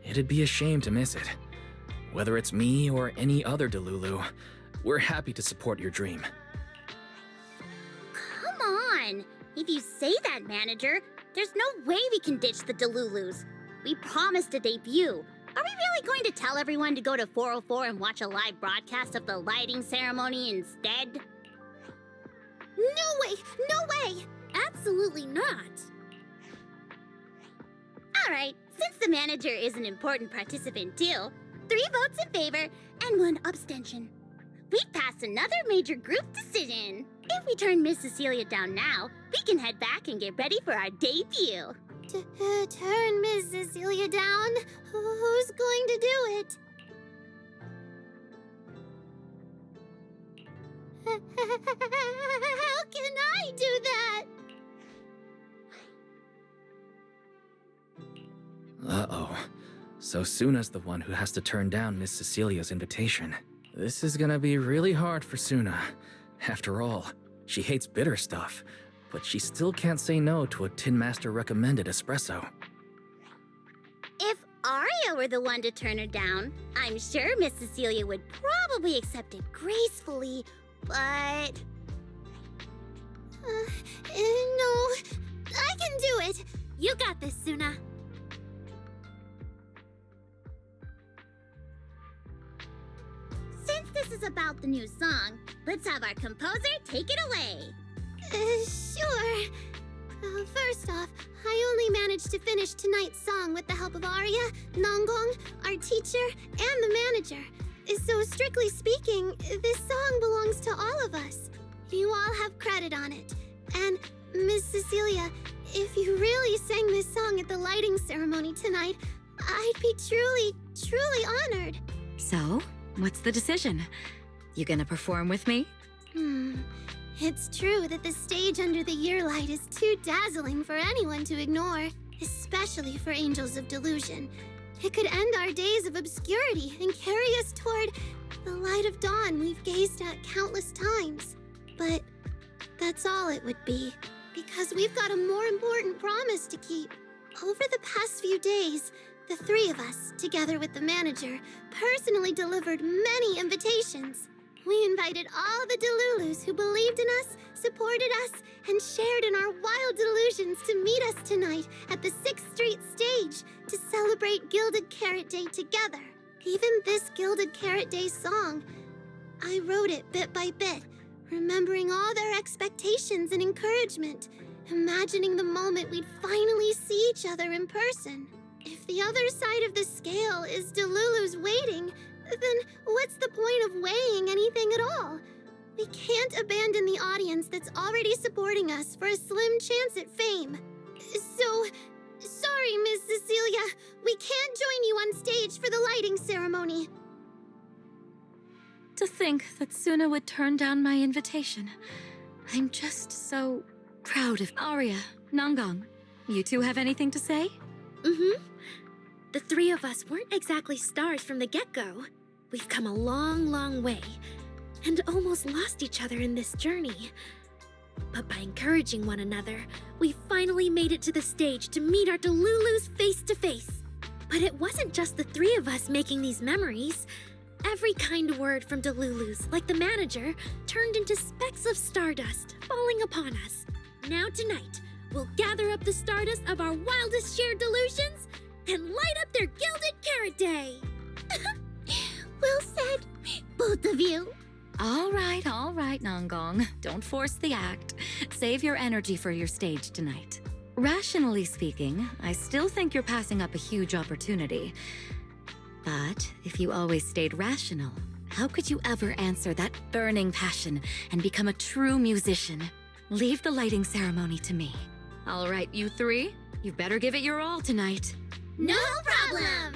It'd be a shame to miss it. Whether it's me or any other Delulu, we're happy to support your dream. Come on! If you say that, manager, there's no way we can ditch the Delulus. We promised a debut. Are we really going to tell everyone to go to 404 and watch a live broadcast of the lighting ceremony instead? No way! No way! Absolutely not. Alright, since the manager is an important participant too, 3 votes in favor and 1 abstention. We've passed another major group decision. If we turn Miss Cecilia down now, we can head back and get ready for our debut. Turn Miss Cecilia down? Who's going to do it? How can I do that? Uh-oh. So Suna's the one who has to turn down Miss Cecilia's invitation. This is gonna be really hard for Suna. After all, she hates bitter stuff, but she still can't say no to a Tin Master recommended espresso. If Arya were the one to turn her down, I'm sure Miss Cecilia would probably accept it gracefully, but... No, I can do it. You got this, Suna. Since this is about the new song, let's have our composer take it away. Sure. First off, I only managed to finish tonight's song with the help of Arya, Nangong, our teacher, and the manager. So strictly speaking, this song belongs to all of us. You all have credit on it. And, Miss Cecilia, if you really sang this song at the lighting ceremony tonight, I'd be truly, truly honored. So, what's the decision? You gonna perform with me? It's true that the stage under the year light is too dazzling for anyone to ignore, especially for Angels of Delusion. It could end our days of obscurity and carry us toward the light of dawn we've gazed at countless times. But that's all it would be, because we've got a more important promise to keep. Over the past few days, the three of us, together with the manager, personally delivered many invitations. We invited all the Delulus who believed in us, supported us, and shared in our wild delusions to meet us tonight at the 6th Street stage to celebrate Gilded Carrot Day together. Even this Gilded Carrot Day song, I wrote it bit by bit, remembering all their expectations and encouragement, imagining the moment we'd finally see each other in person. If the other side of the scale is Delulu's waiting, then what's the point of weighing anything at all? We can't abandon the audience that's already supporting us for a slim chance at fame. So, sorry, Miss Cecilia, we can't join you on stage for the lighting ceremony. To think that Suna would turn down my invitation. I'm just so proud of Arya, Nangang. You two have anything to say? The three of us weren't exactly stars from the get-go. We've come a long, long way, and almost lost each other in this journey. But by encouraging one another, we finally made it to the stage to meet our Delulus face to face. But it wasn't just the three of us making these memories. Every kind word from Delulus, like the manager, turned into specks of stardust falling upon us. Now tonight, we'll gather up the stardust of our wildest shared delusions and light up their Gilded Carrot Day. Well said, both of you. All right, Nangang. Don't force the act. Save your energy for your stage tonight. Rationally speaking, I still think you're passing up a huge opportunity. But if you always stayed rational, how could you ever answer that burning passion and become a true musician? Leave the lighting ceremony to me. All right, you three, you better give it your all tonight. No problem!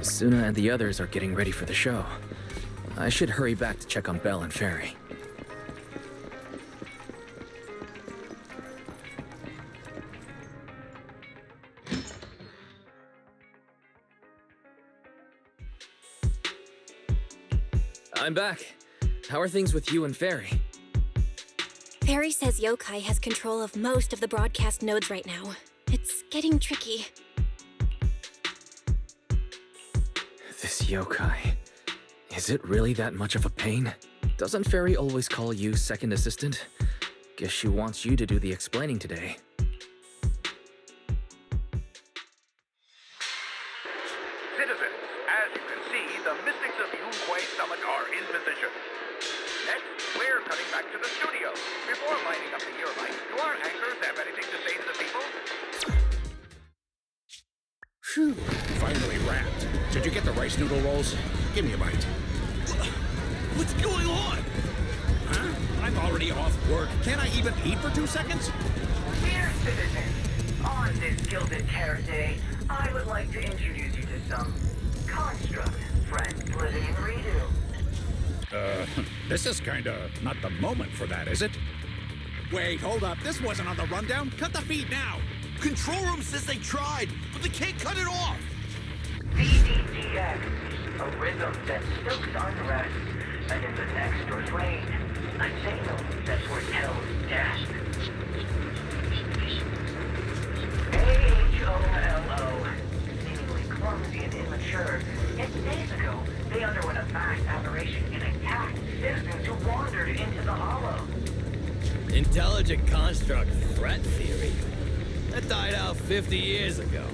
Suna and the others are getting ready for the show. I should hurry back to check on Belle and Fairy. I'm back. How are things with you and Fairy? Fairy says Yokai has control of most of the broadcast nodes right now. It's getting tricky. This yokai. Is it really that much of a pain? Doesn't Fairy always call you second assistant? Guess she wants you to do the explaining today. Citizens, as you can see, the mystics of Yunhui Summit are in position. Next, we're cutting back to the studio. Before lighting up the year light, do our anchors have anything to say to the people? Phew, finally wrapped. Did you get the rice noodle rolls? Give me a bite. What's going on? Huh? I'm already off work. Can't I even eat for 2 seconds? Dear citizens, on this Gilded Carrot Day, I would like to introduce you to some construct friends living in Redo. This is kinda not the moment for that, is it? Wait, hold up. This wasn't on the rundown. Cut the feed now. Control room says they tried, but they can't cut it off. ZZZ, a rhythm that stokes unrest, and in the next door's rain, a signal that foretells death. AHOLO, seemingly clumsy and immature, yet days ago, they underwent a mass aberration and attacked citizens who wandered into the hollow. Intelligent construct threat theory? That died out 50 years ago.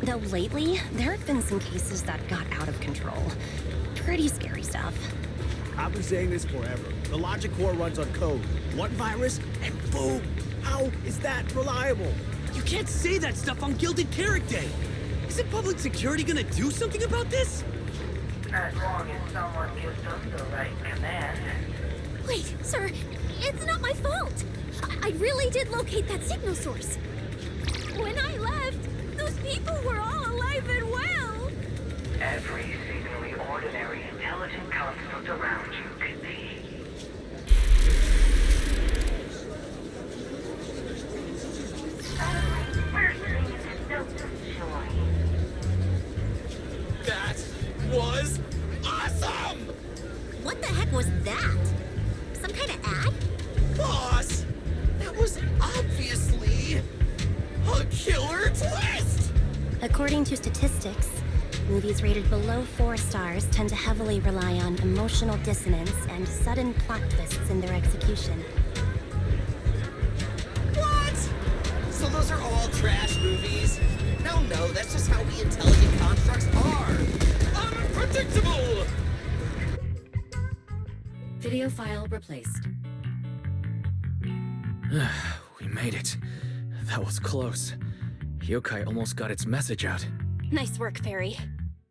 Though lately, there have been some cases that got out of control. Pretty scary stuff. I've been saying this forever. The logic core runs on code. One virus, and boom! How is that reliable? You can't say that stuff on Gilded Carrot Day! Isn't public security gonna do something about this? As long as someone gives them the right command. Wait, sir, it's not my fault. I really did locate that signal source. When I left, those people were all alive and well. Every seemingly ordinary intelligent construct around you could be. Suddenly, we're singing notes of joy. That was awesome! What the heck was that? Some kind of ad? Boss! That was obviously a killer twist! According to statistics, movies rated below 4 stars tend to heavily rely on emotional dissonance and sudden plot twists in their execution. What? So those are all trash movies? No, that's just how we intelligent constructs are! Unpredictable! Video file replaced. We made it. That was close. Yokai almost got its message out. Nice work, Fairy.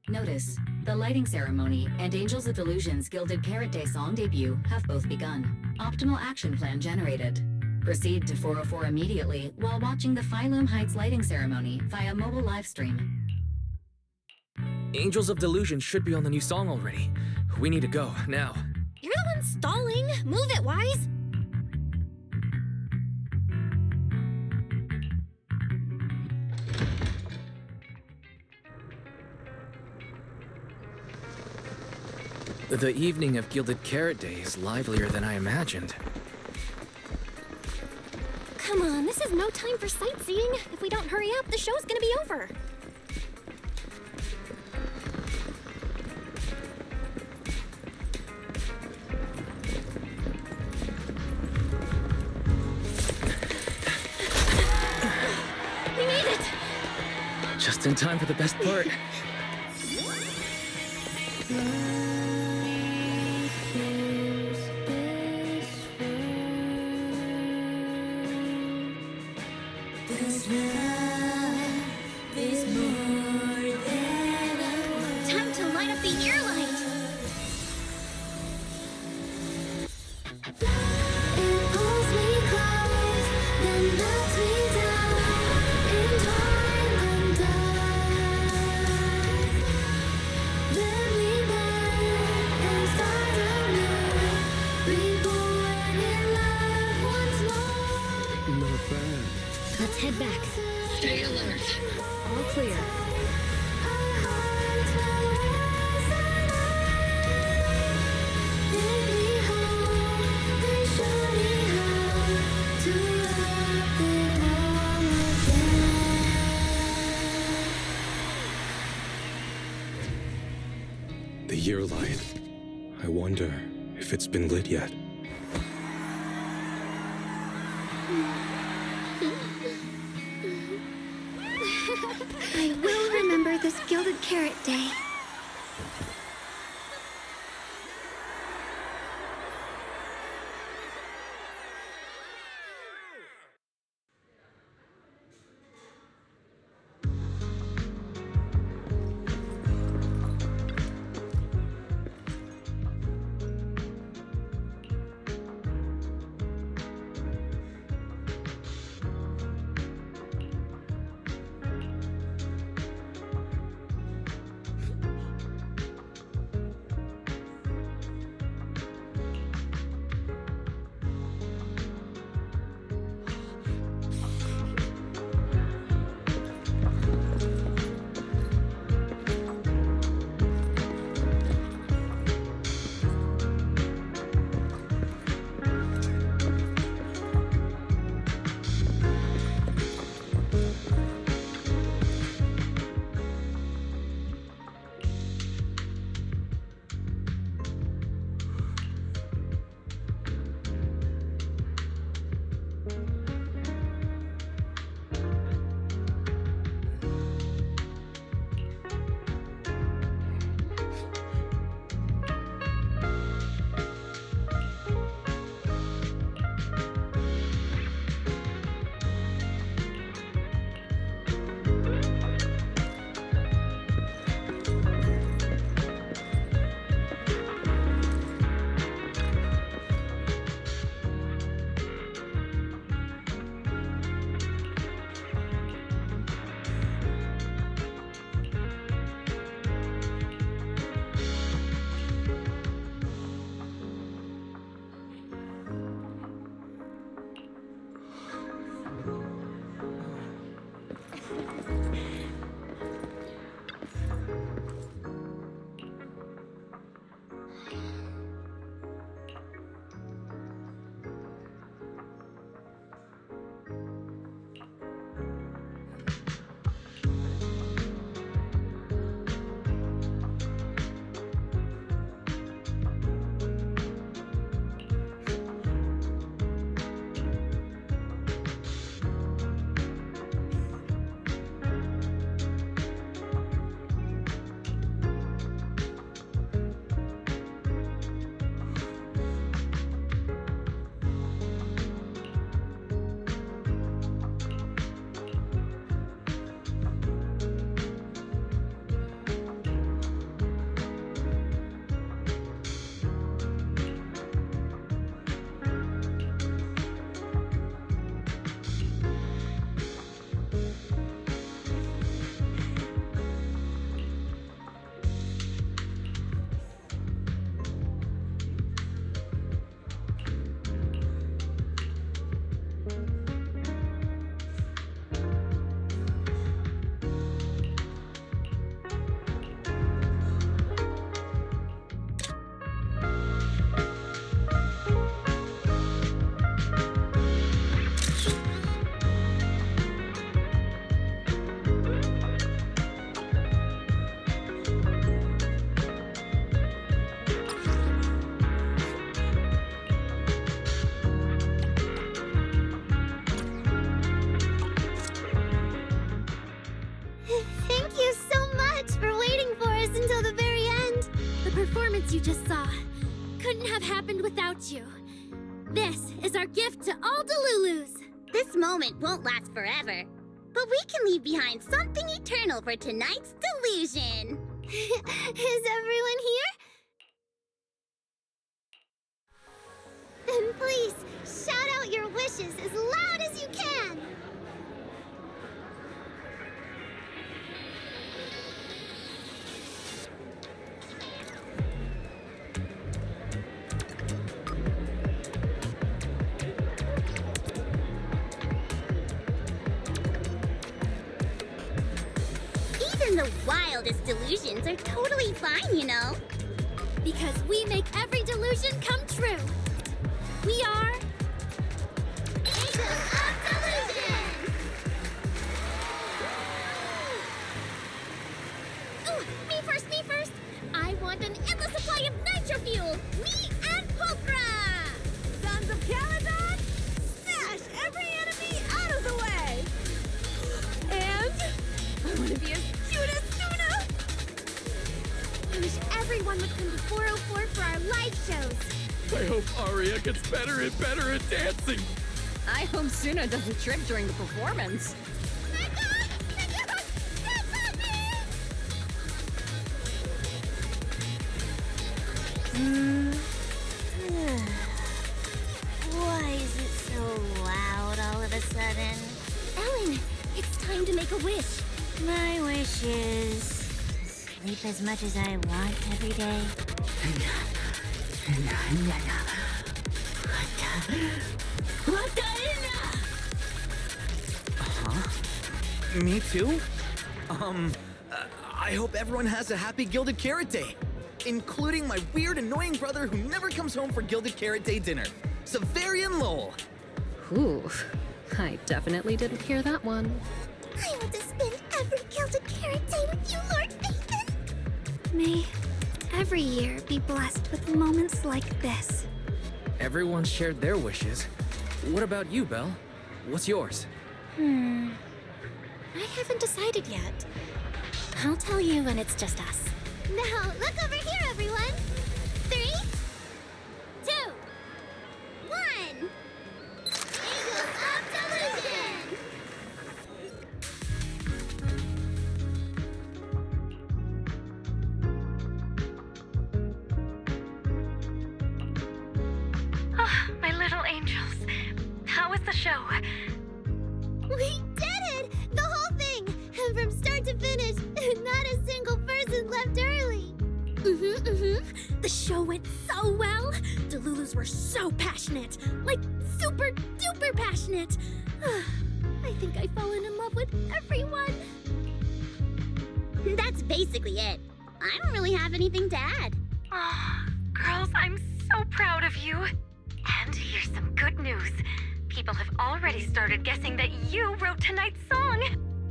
Notice, the lighting ceremony and Angels of Delusion's Gilded Carrot Day song debut have both begun. Optimal action plan generated. Proceed to 404 immediately while watching the Phylum Heights lighting ceremony via mobile live stream. Angels of Delusion should be on the new song already. We need to go, now. You're the one stalling. Move it, Wise. The evening of Gilded Carrot Day is livelier than I imagined. Come on, this is no time for sightseeing. If we don't hurry up, the show's gonna be over. We made it! Just in time for the best part. Time to light up the ear light! It pulls me close, then knocks me down in time and dies. Then we burn and start anew, reborn in love once more. Not bad. Let's head back. Stay alert. All clear. The year light. I wonder if it's been lit yet. I will remember this Gilded Carrot Day. performance you just saw couldn't have happened without you. This is our gift to all Delulus. This moment won't last forever, but we can leave behind something eternal for tonight's delusion. Is everyone here? Then please, shout out your wishes as loud as you can! Even the wildest delusions are totally fine, you know? Because we make every delusion come true. We are... Angels of Delusion! Ooh, me first! I want an endless supply of nitro fuel! Me and Pulcra! Sons of Caledon, smash every enemy out of the way! And... I want to be as cute as Suna! I wish everyone would come to 404 for our live shows! I hope Aria gets better and better at dancing. I hope Suna does a trick during the performance. Why is it so loud all of a sudden? Ellen, it's time to make a wish. My wish is to sleep as much as I want every day. Huh? Me too? I hope everyone has a happy Gilded Carrot Day, including my weird, annoying brother who never comes home for Gilded Carrot Day dinner, Severian Lowell. Ooh, I definitely didn't hear that one. I want to spend every Gilded Carrot Day with you, Lord Nathan. May every year be blessed with moments like this. Everyone shared their wishes. What about you, Belle? What's yours? I haven't decided yet. I'll tell you when it's just us. Now, look over here, everyone. 3, 2, 1. Angels of Delusion! Oh, my little angels. How was the show? We did it! The whole thing! And from start to finish, not a single person left early. The show went so well. Delulus were so passionate. Like, super duper passionate. I think I've fallen in love with everyone. That's basically it. I don't really have anything to add. Oh, girls, I'm so proud of you. And here's some good news. People have already started guessing that you wrote tonight's song.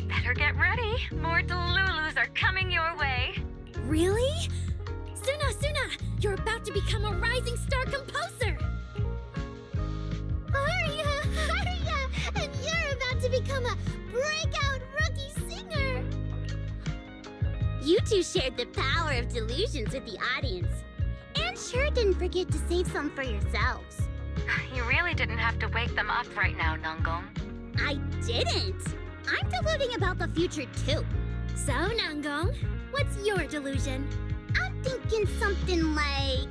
Better get ready. More Delulus are coming your way. Really? Suna, you're about to become a rising star composer. Aria, and you're about to become a breakout rookie singer. You two shared the power of delusions with the audience. And sure didn't forget to save some for yourselves. You really didn't have to wake them up right now, Nangong. I didn't. I'm deluding about the future too. So, Nangong, what's your delusion? I'm thinking something like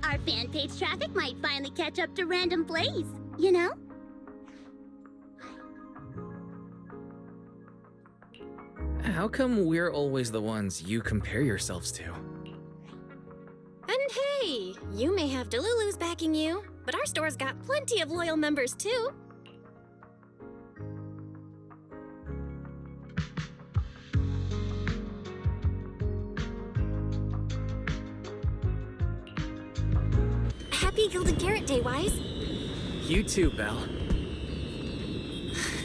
our fan page traffic might finally catch up to Random Plays, you know? How come we're always the ones you compare yourselves to? And hey, you may have Delulus backing you, but our store's got plenty of loyal members too. Happy Gilded Carrot Day, Wise. You too, Belle.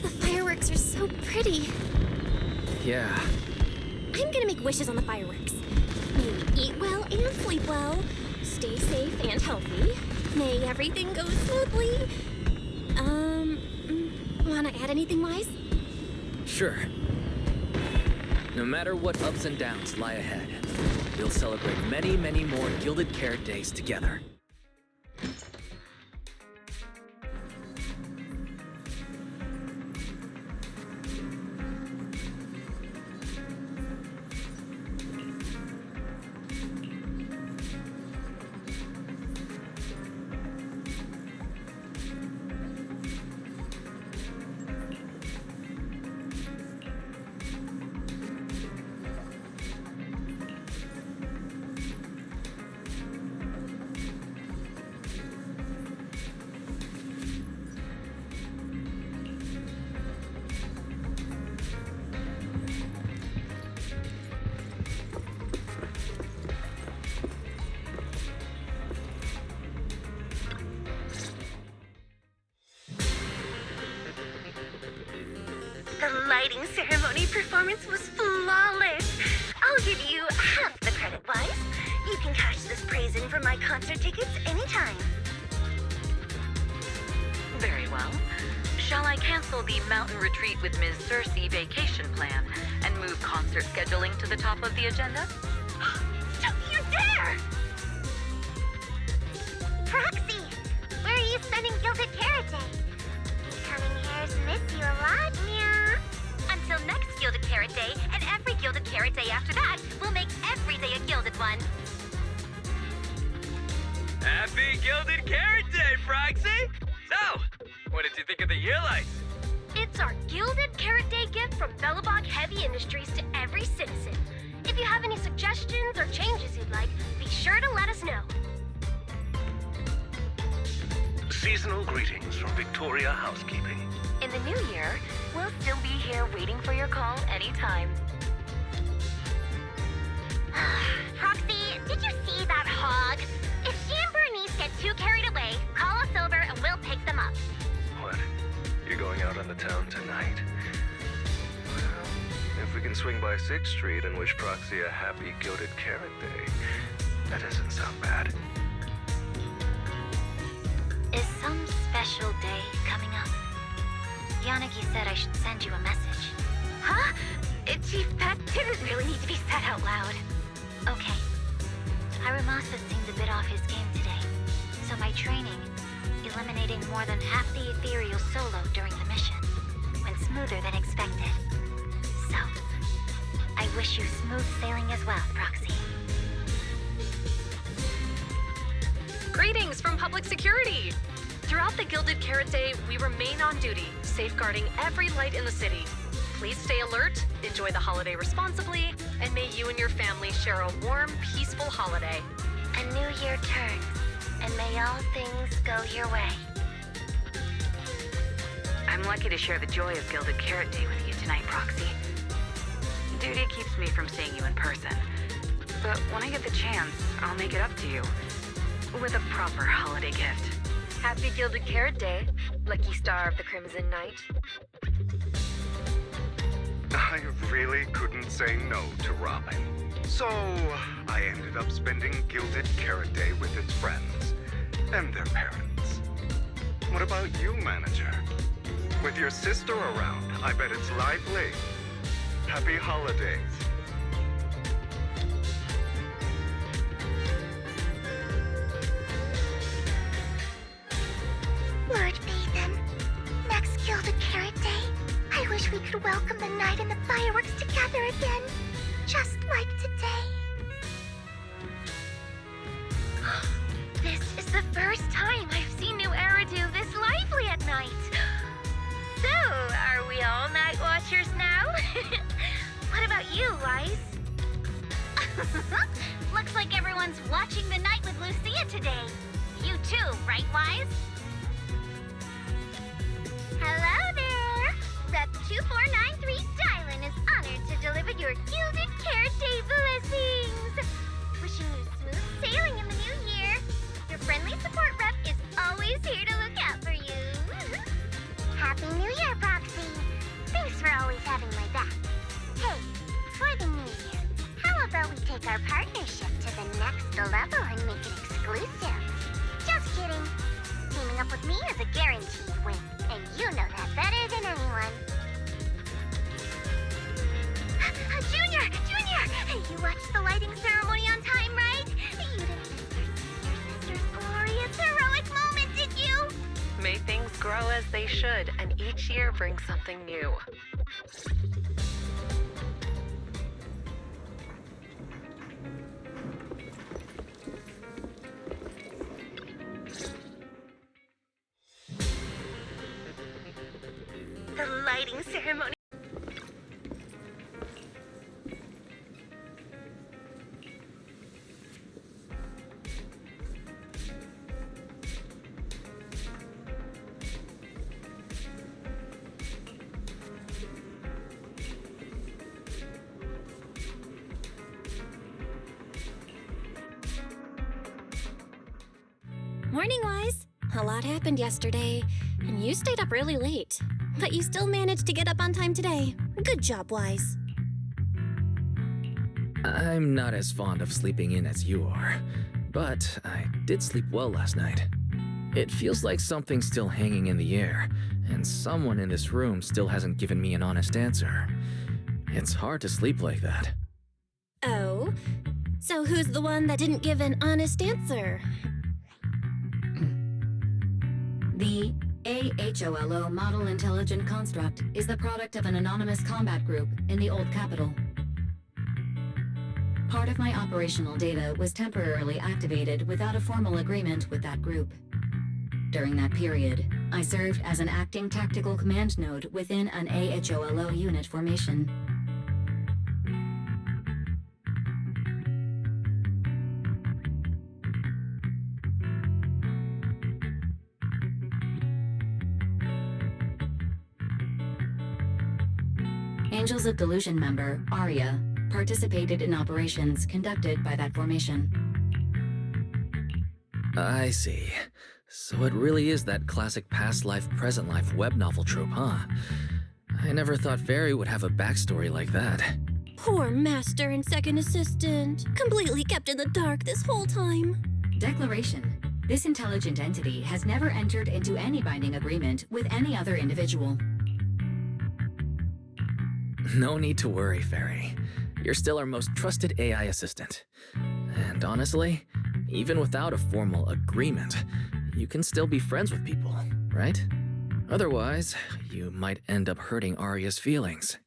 The fireworks are so pretty. Yeah. I'm gonna make wishes on the fireworks. May we eat well and sleep well. Stay safe and healthy. May everything go smoothly. Wanna add anything, Wise? Sure. No matter what ups and downs lie ahead, we'll celebrate many, many more Gilded Carrot Days together. The lighting ceremony performance was flawless. I'll give you half the credit, Wise. You can cash this praise in for my concert tickets anytime. Very well. Shall I cancel the mountain retreat with Ms. Cersei vacation plan and move concert scheduling to the top of the agenda? Don't you dare! Proxy, where are you spending Gilded Carrot Day? Incoming hairs miss you a lot, meow. Until next Gilded Carrot Day, and every Gilded Carrot Day after that, we'll make every day a Gilded one. Happy Gilded Carrot Day, Proxy! So, what did you think of the year lights? It's our Gilded Carrot Day gift from Bellabog Heavy Industries to every citizen. If you have any suggestions or changes you'd like, be sure to let us know. Seasonal greetings from Victoria Housekeeping. In the new year, we'll still be here waiting for your call anytime. Proxy, did you see that hog? If she and Bernice get too carried away, call us over and we'll pick them up. What? You're going out on the town tonight? Well, if we can swing by 6th Street and wish Proxy a happy Gilded Carrot Day, that doesn't sound bad. Is some special day coming up? Yanagi said I should send you a message. Huh? Chief, that didn't really need to be said out loud. Okay. Harumasa seemed a bit off his game today, so my training, eliminating more than half the ethereal solo during the mission, went smoother than expected. So, I wish you smooth sailing as well, Proxy. Greetings from Public Security! Throughout the Gilded Carrot Day, we remain on duty, safeguarding every light in the city. Please stay alert, enjoy the holiday responsibly, and may you and your family share a warm, peaceful holiday. A new year turns, and may all things go your way. I'm lucky to share the joy of Gilded Carrot Day with you tonight, Proxy. Duty keeps me from seeing you in person, but when I get the chance, I'll make it up to you with a proper holiday gift. Happy Gilded Carrot Day, lucky star of the Crimson Knight. I really couldn't say no to Robin. So, I ended up spending Gilded Carrot Day with its friends and their parents. What about you, manager? With your sister around, I bet it's lively. Happy holidays. Lord Bathan, next Gilded Carrot Day, I wish we could welcome the night and the fireworks together again, just like today. This is the first time I've seen New Era do this lively at night. So, are we all night watchers now? What about you, Wise? Looks like everyone's watching the night with Lucia today. You too, right, Wise? Hello there! Rep 2493 Dylan is honored to deliver your Gilded Carrot Day blessings! Wishing you smooth sailing in the new year. Your friendly support rep is always here to look out for you. Happy New Year, Proxy! Thanks for always having my back. Hey, for the new year, how about we take our partnership to the next level and make it exclusive? Just kidding. Teaming up with me is a guaranteed win, and you know that better than anyone. Junior! Junior! You watched the lighting ceremony on time, right? You didn't miss your sister's glorious heroic moment, did you? May things grow as they should, and each year brings something new. The lighting ceremony. Morning, Wise. A lot happened yesterday, and you stayed up really late. But you still managed to get up on time today. Good job, Wise. I'm not as fond of sleeping in as you are, but I did sleep well last night. It feels like something's still hanging in the air, and someone in this room still hasn't given me an honest answer. It's hard to sleep like that. Oh? So who's the one that didn't give an honest answer? The AHOLO Model Intelligent Construct is the product of an anonymous combat group in the Old Capital. Part of my operational data was temporarily activated without a formal agreement with that group. During that period, I served as an acting tactical command node within an AHOLO unit formation. Angels of Delusion member, Arya, participated in operations conducted by that formation. I see. So it really is that classic past life, present life web novel trope, huh? I never thought Fairy would have a backstory like that. Poor Master and Second Assistant. Completely kept in the dark this whole time. Declaration. This intelligent entity has never entered into any binding agreement with any other individual. No need to worry, Fairy. You're still our most trusted AI assistant. And honestly, even without a formal agreement, you can still be friends with people, right? Otherwise, you might end up hurting Arya's feelings.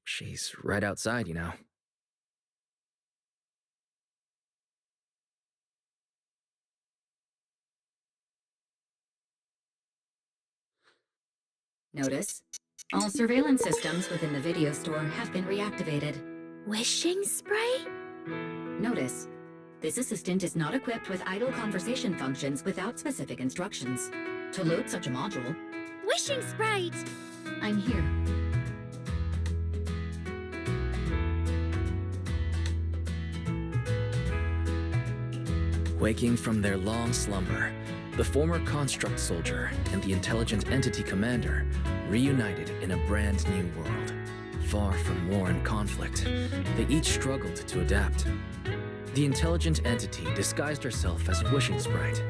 She's right outside, you know. Notice, all surveillance systems within the video store have been reactivated. Wishing Sprite? Notice, this assistant is not equipped with idle conversation functions without specific instructions. To load such a module, Wishing Sprite! I'm here. Waking from their long slumber, the former construct soldier and the intelligent entity commander reunited in a brand new world. Far from war and conflict, they each struggled to adapt. The intelligent entity disguised herself as a wishing sprite,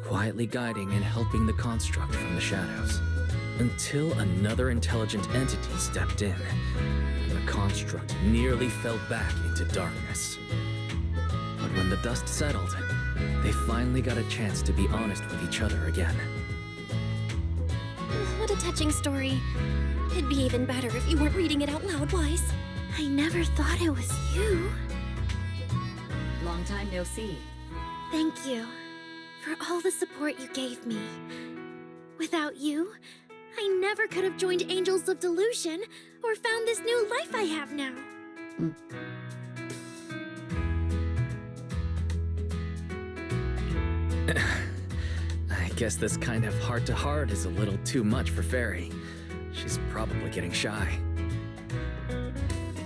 quietly guiding and helping the construct from the shadows, until another intelligent entity stepped in. The construct nearly fell back into darkness. But when the dust settled, they finally got a chance to be honest with each other again. What a touching story. It'd be even better if you weren't reading it out loud, Wise. I never thought it was you. Long time no see. Thank you for all the support you gave me. Without you, I never could have joined Angels of Delusion or found this new life I have now. I guess this kind of heart-to-heart is a little too much for Fairy. She's probably getting shy.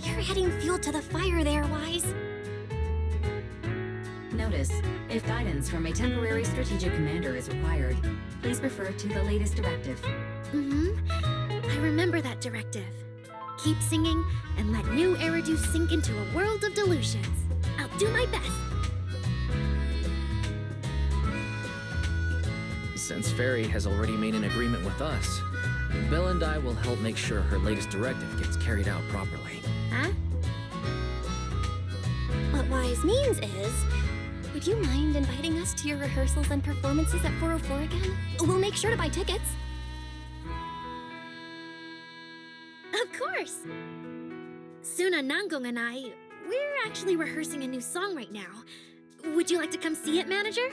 You're adding fuel to the fire there, Wise. Notice, if guidance from a temporary strategic commander is required, please refer to the latest directive. I remember that directive. Keep singing and let new Eridu sink into a world of delusions. I'll do my best. Since Fairy has already made an agreement with us, Belle and I will help make sure her latest directive gets carried out properly. Huh? surprise means is, would you mind inviting us to your rehearsals and performances at 404 again? We'll make sure to buy tickets. Of course! Suna, Nangong, and I, we're actually rehearsing a new song right now. Would you like to come see it, manager?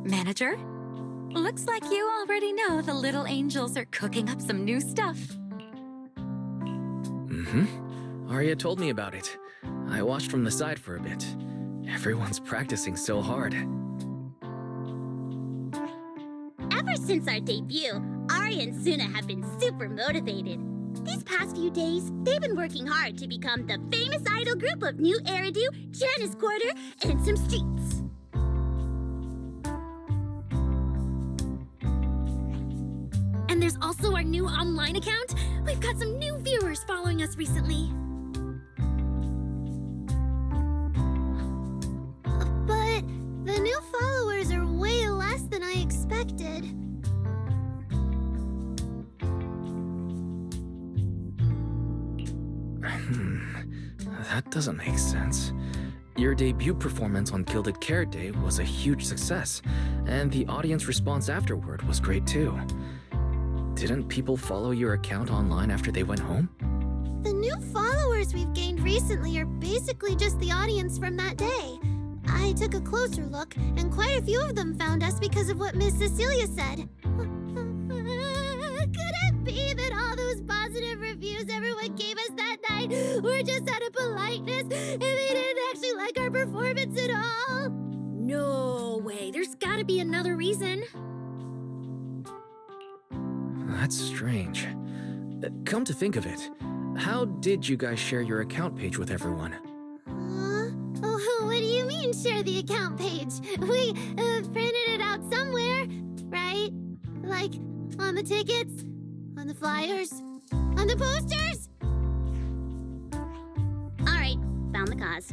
Manager? Looks like you already know the little angels are cooking up some new stuff. Arya told me about it. I watched from the side for a bit. Everyone's practicing so hard. Ever since our debut, Ari and Suna have been super motivated. These past few days, they've been working hard to become the famous idol group of New Eridu, Janice Quarter, and some streets. And there's also our new online account. We've got some new viewers following us recently. But the new followers are way less than I expected. That doesn't make sense. Your debut performance on Gilded Carrot Day was a huge success, and the audience response afterward was great too. Didn't people follow your account online after they went home? The new followers we've gained recently are basically just the audience from that day. I took a closer look, and quite a few of them found us because of what Miss Cecilia said. Could it be that all those positive reviews everyone gave us that night were just out of politeness and they didn't actually like our performance at all? No way, there's gotta be another reason. That's strange. Come to think of it, how did you guys share your account page with everyone? Oh, what do you mean, share the account page? We printed it out somewhere, right? Like, on the tickets, on the flyers, on the posters? Alright, found the cause.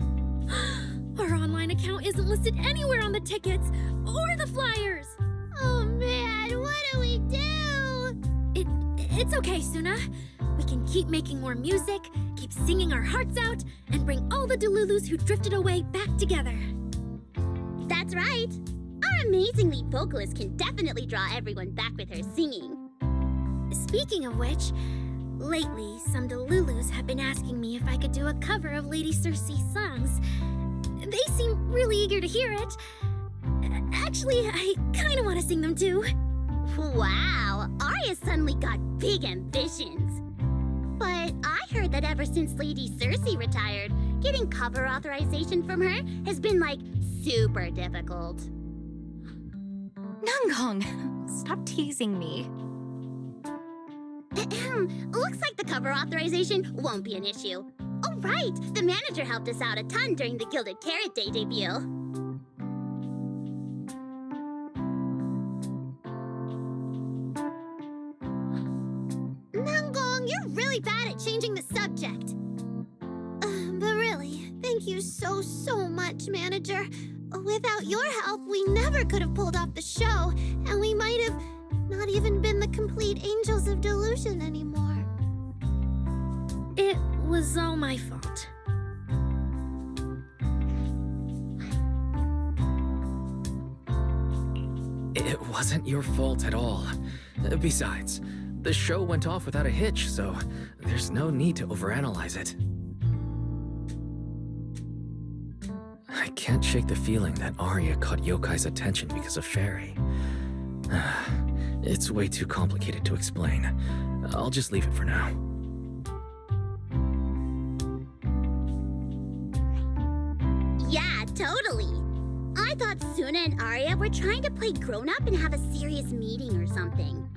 Our online account isn't listed anywhere on the tickets or the flyers. Oh man, what do we do? It's okay, Suna. We can keep making more music, keep singing our hearts out, and bring all the Delulus who drifted away back together. That's right. Our amazing lead vocalist can definitely draw everyone back with her singing. Speaking of which, lately some Delulus have been asking me if I could do a cover of Lady Circe's songs. They seem really eager to hear it. Actually, I kind of want to sing them too. Wow, Arya suddenly got big ambitions. But I heard that ever since Lady Cersei retired, getting cover authorization from her has been, like, super difficult. Nanggong, stop teasing me. Looks like the cover authorization won't be an issue. Oh, right! The manager helped us out a ton during the Gilded Carrot Day debut. Nanggong, you're really bad at changing the subject. But really, thank you so much, Manager. Without your help, we never could have pulled off the show, and we might have not even been the complete Angels of Delusion anymore. It was all my fault. It wasn't your fault at all. Besides, the show went off without a hitch, so there's no need to overanalyze it. I can't shake the feeling that Arya caught Yokai's attention because of Fairy. It's way too complicated to explain. I'll just leave it for now. Yeah, totally. I thought Suna and Arya were trying to play grown-up and have a serious meeting or something.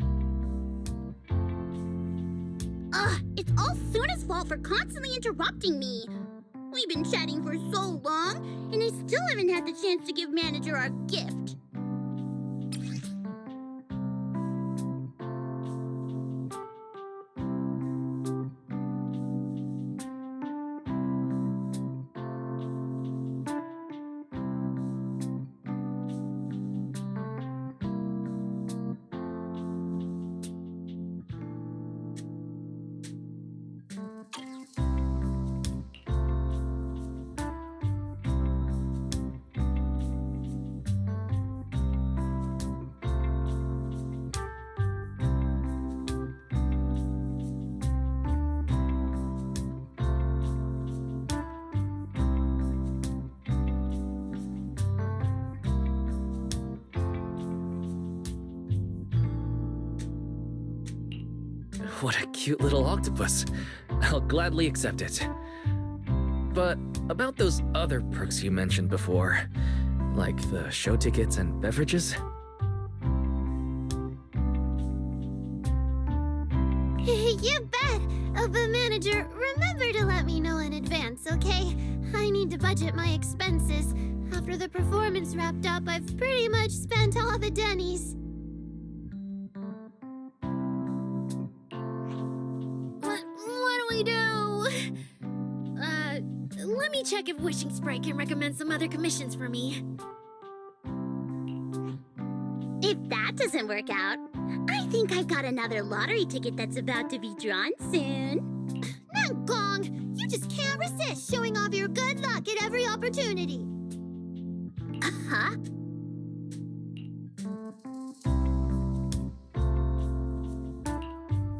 Ugh, it's all Suna's fault for constantly interrupting me. We've been chatting for so long, and I still haven't had the chance to give Manager our gift. What a cute little octopus. I'll gladly accept it. But about those other perks you mentioned before, like the show tickets and beverages? You bet! But Manager, remember to let me know in advance, okay? I need to budget my expenses. After the performance wrapped up, I've pretty much spent all the Denny's. What do we do? Let me check if Wishing Sprite can recommend some other commissions for me. If that doesn't work out, I think I've got another lottery ticket that's about to be drawn soon. Nanggong, you just can't resist showing off your good luck at every opportunity. Uh-huh.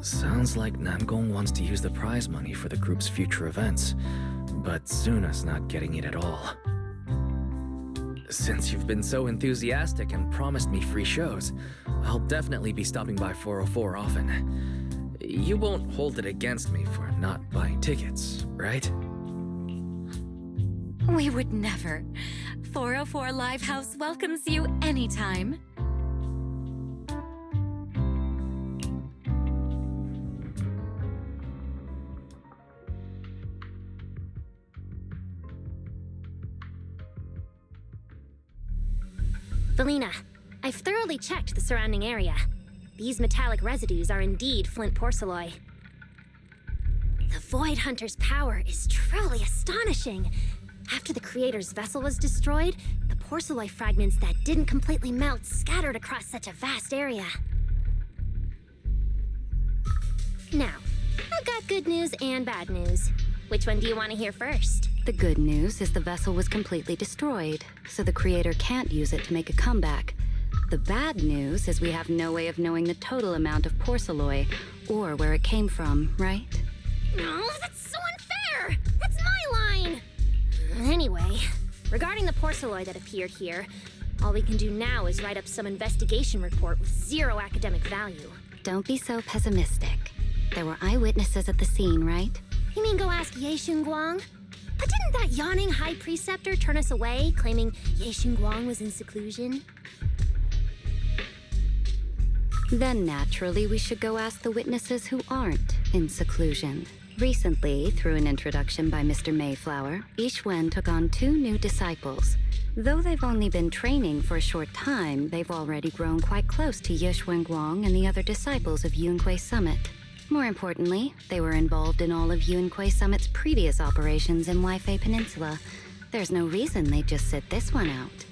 Sounds like Namgong wants to use the prize money for the group's future events, but Suna's not getting it at all. Since you've been so enthusiastic and promised me free shows, I'll definitely be stopping by 404 often. You won't hold it against me for not buying tickets, right? We would never. 404 Live House welcomes you anytime. Felina, I've thoroughly checked the surrounding area. These metallic residues are indeed flint porcelloi. The Void Hunter's power is truly astonishing. After the Creator's vessel was destroyed, the porcelloi fragments that didn't completely melt scattered across such a vast area. Now, I've got good news and bad news. Which one do you want to hear first? The good news is the vessel was completely destroyed, so the Creator can't use it to make a comeback. The bad news is we have no way of knowing the total amount of porcelloi, or where it came from, right? No, that's so unfair! That's my line! Anyway, regarding the porcelloi that appeared here, all we can do now is write up some investigation report with zero academic value. Don't be so pessimistic. There were eyewitnesses at the scene, right? You mean go ask Ye Xinguang? But didn't that yawning high preceptor turn us away, claiming Ye Xinguang was in seclusion? Then naturally we should go ask the witnesses who aren't in seclusion. Recently, through an introduction by Mr. Mayflower, Yixuan took on 2 new disciples. Though they've only been training for a short time, they've already grown quite close to Ye Xuanguang and the other disciples of Yunque Summit. More importantly, they were involved in all of Yunque Summit's previous operations in Weifei Peninsula. There's no reason they'd just sit this one out.